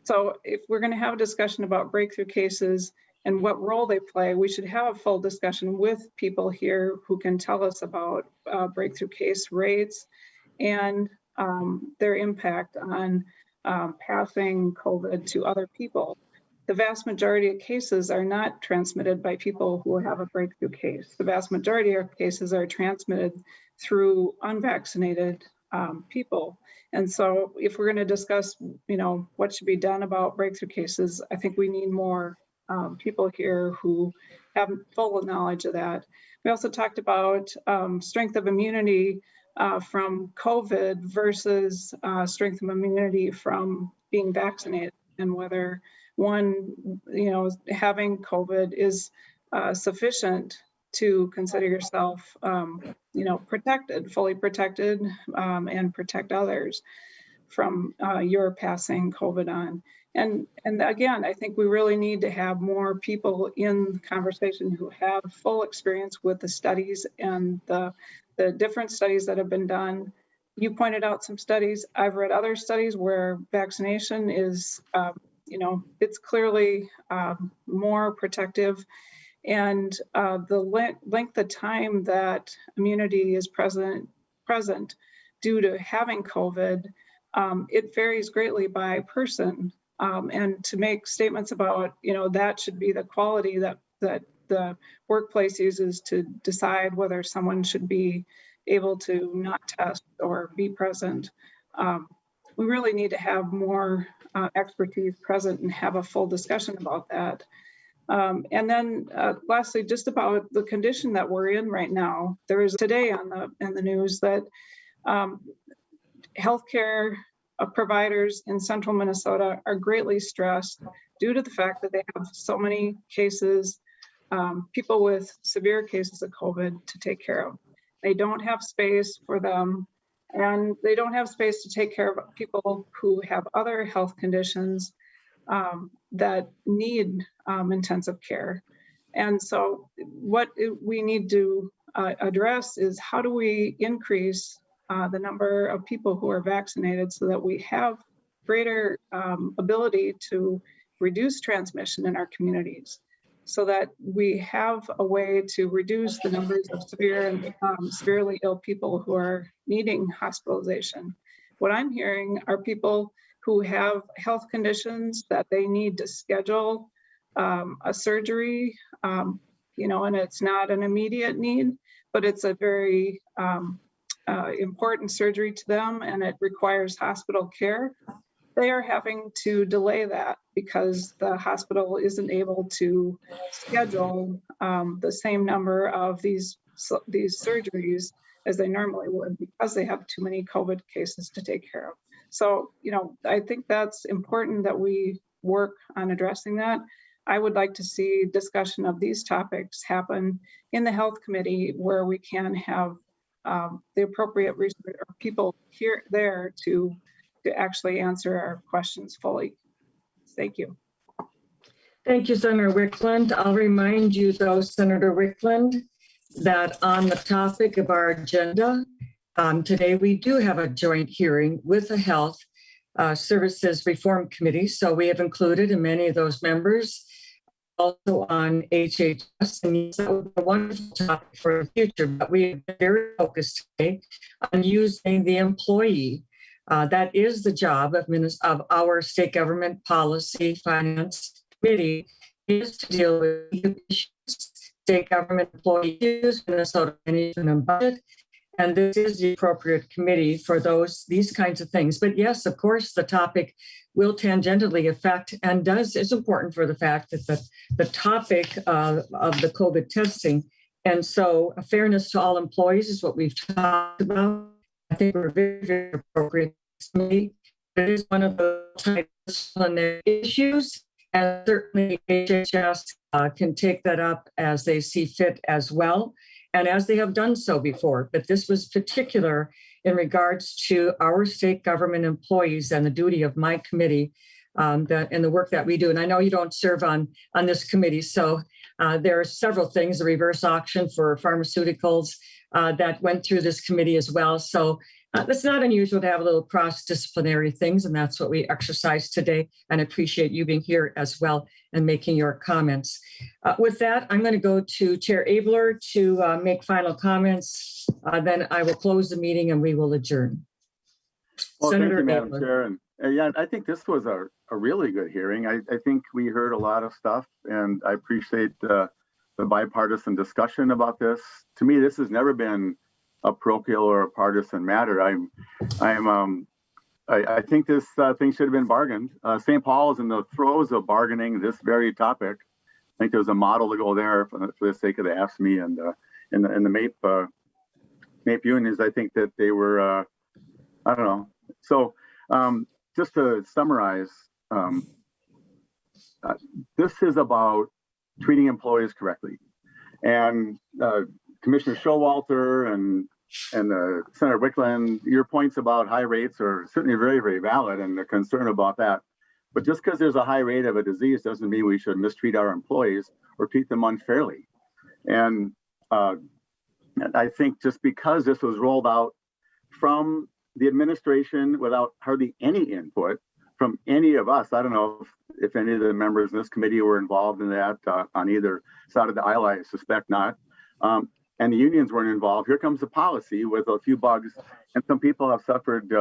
[SPEAKER 11] So if we're going to have a discussion about breakthrough cases, and what role they play, we should have a full discussion with people here who can tell us about breakthrough case rates and their impact on passing COVID to other people. The vast majority of cases are not transmitted by people who have a breakthrough case. The vast majority of cases are transmitted through unvaccinated people. And so if we're going to discuss, what should be done about breakthrough cases, I think we need more people here who have full knowledge of that. We also talked about strength of immunity from COVID versus strength of immunity from being vaccinated, and whether one, having COVID is sufficient to consider yourself, protected, fully protected, and protect others from your passing COVID on. And again, I think we really need to have more people in conversation who have full experience with the studies and the different studies that have been done. You pointed out some studies. I've read other studies where vaccination is, it's clearly more protective. And the length of time that immunity is present due to having COVID, it varies greatly by person. And to make statements about, that should be the quality that the workplace uses to decide whether someone should be able to not test or be present. We really need to have more expertise present and have a full discussion about that. And then lastly, just about the condition that we're in right now, there is today in the news that healthcare providers in central Minnesota are greatly stressed due to the fact that they have so many cases, people with severe cases of COVID to take care of. They don't have space for them, and they don't have space to take care of people who have other health conditions that need intensive care. And so what we need to address is how do we increase the number of people who are vaccinated so that we have greater ability to reduce transmission in our communities, so that we have a way to reduce the numbers of severe and severely ill people who are needing hospitalization. What I'm hearing are people who have health conditions that they need to schedule a surgery, and it's not an immediate need, but it's a very important surgery to them, and it requires hospital care. They are having to delay that because the hospital isn't able to schedule the same number of these surgeries as they normally would, because they have too many COVID cases to take care of. So, I think that's important that we work on addressing that. I would like to see discussion of these topics happen in the health committee, where we can have the appropriate research or people there to actually answer our questions fully. Thank you.
[SPEAKER 1] Thank you, Senator Wickland. I'll remind you, though, Senator Wickland, that on the topic of our agenda, today we do have a joint hearing with the Health Services Reform Committee. So we have included in many of those members also on HHS, and that would be a wonderful topic for the future, but we are very focused today on using the employee. That is the job of our state government policy finance committee, is to deal with issues, state government employees, Minnesota management and budget, and this is the appropriate committee for these kinds of things. But yes, of course, the topic will tangentially affect and is important for the fact that the topic of the COVID testing. And so fairness to all employees is what we've talked about. I think we're very, very appropriate. It is one of the disciplinary issues, and certainly HHS can take that up as they see fit as well, and as they have done so before. But this was particular in regards to our state government employees and the duty of my committee and the work that we do. And I know you don't serve on this committee, so there are several things: the reverse auction for pharmaceuticals, that went through this committee as well. So it's not unusual to have a little cross-disciplinary things, and that's what we exercise today. And appreciate you being here as well and making your comments. With that, I'm going to go to Chair Abler to make final comments. Then I will close the meeting and we will adjourn.
[SPEAKER 2] Well,
[SPEAKER 1] Senator
[SPEAKER 2] thank you, Madam
[SPEAKER 1] Abler.
[SPEAKER 2] Chair. And yeah, I think this was a really good hearing. I think we heard a lot of stuff, and I appreciate the bipartisan discussion about this. To me, this has never been a parochial or a partisan matter. I think this thing should have been bargained. St. Paul is in the throes of bargaining this very topic. I think there's a model to go there for the sake of the AFSCME and the MAPE unions. I think that they were, I don't know. So just to summarize, this is about treating employees correctly. And Commissioner Showalter and Senator Wickland, your points about high rates are certainly very, very valid, and the concern about that. But just because there's a high rate of a disease doesn't mean we should mistreat our employees or treat them unfairly. And I think just because this was rolled out from the administration without hardly any input from any of us, I don't know if any of the members in this committee were involved in that on either side of the aisle, I suspect not. And the unions weren't involved. Here comes the policy with a few bugs, and some people have suffered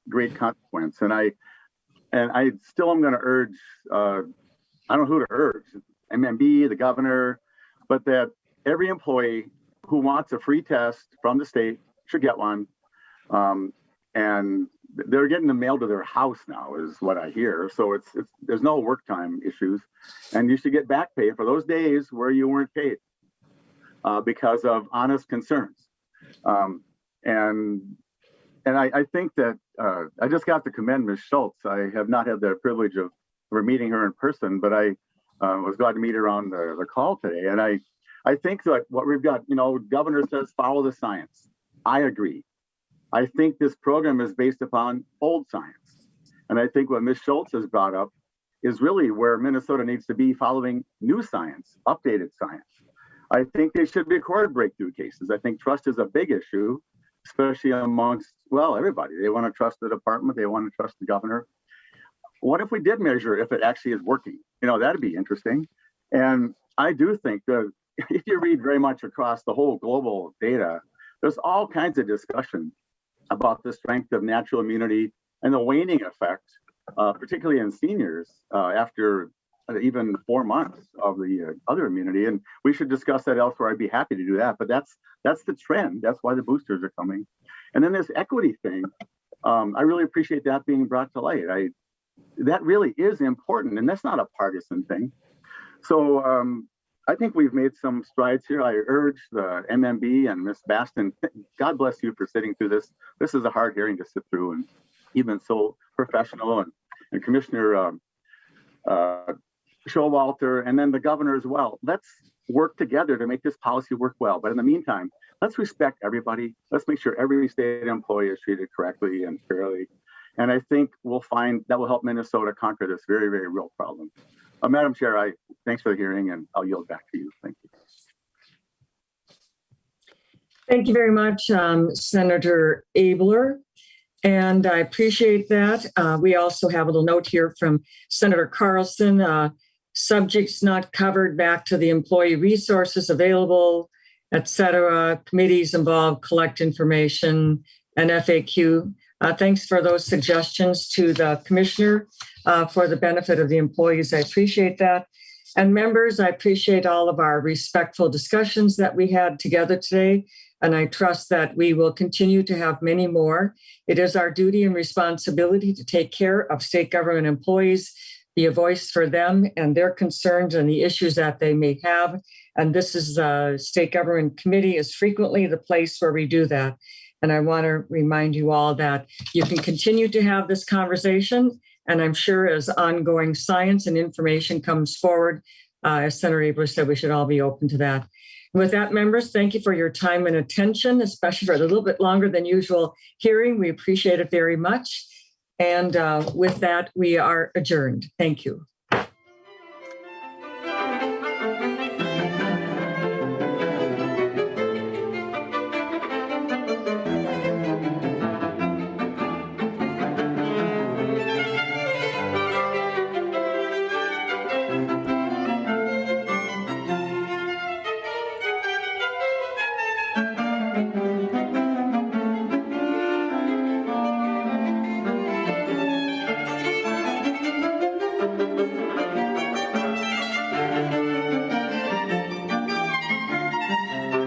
[SPEAKER 2] great consequence. And I still am going to urge, I don't know who to urge, MMB, the governor, but that every employee who wants a free test from the state should get one. And they're getting them mailed to their house now, is what I hear. So it's there's no work time issues, and you should get back pay for those days where you weren't paid because of honest concerns. And I think that I just got to commend Ms. Schultz. I have not had the privilege of meeting her in person, but I was glad to meet her on the call today. And I think that what we've got, governor says follow the science. I agree. I think this program is based upon old science. And I think what Ms. Schultz has brought up is really where Minnesota needs to be, following new science, updated science. I think they should record breakthrough cases. I think trust is a big issue, especially amongst, everybody. They want to trust the department. They want to trust the governor. What if we did measure if it actually is working? That'd be interesting. And I do think that if you read very much across the whole global data, there's all kinds of discussion about the strength of natural immunity and the waning effect, particularly in seniors after even 4 months of the other immunity. And we should discuss that elsewhere. I'd be happy to do that. But that's the trend. That's why the boosters are coming. And then this equity thing, I really appreciate that being brought to light. That really is important, and that's not a partisan thing. So I think we've made some strides here. I urge the MMB and Ms. Baston, God bless you for sitting through this. This is a hard hearing to sit through, and even so professional, and Commissioner Showalter, and then the governor as well. Let's work together to make this policy work well. But in the meantime, let's respect everybody. Let's make sure every state employee is treated correctly and fairly. And I think we'll find that will help Minnesota conquer this very, very real problem. Madam Chair, thanks for the hearing, and I'll yield back to you. Thank you.
[SPEAKER 1] Thank you very much, Senator Abler. And I appreciate that. We also have a little note here from Senator Carlson. Subjects not covered, back to the employee resources available, et cetera. Committees involved, collect information, and FAQ. Thanks for those suggestions to the commissioner for the benefit of the employees. I appreciate that. And members, I appreciate all of our respectful discussions that we had together today. And I trust that we will continue to have many more. It is our duty and responsibility to take care of state government employees, be a voice for them and their concerns and the issues that they may have. And this is the State Government Committee is frequently the place where we do that. And I want to remind you all that you can continue to have this conversation. And I'm sure as ongoing science and information comes forward, as Senator Abler said, we should all be open to that. And with that, members, thank you for your time and attention, especially for a little bit longer than usual hearing. We appreciate it very much. And with that, we are adjourned. Thank you.
[SPEAKER 4] Bye.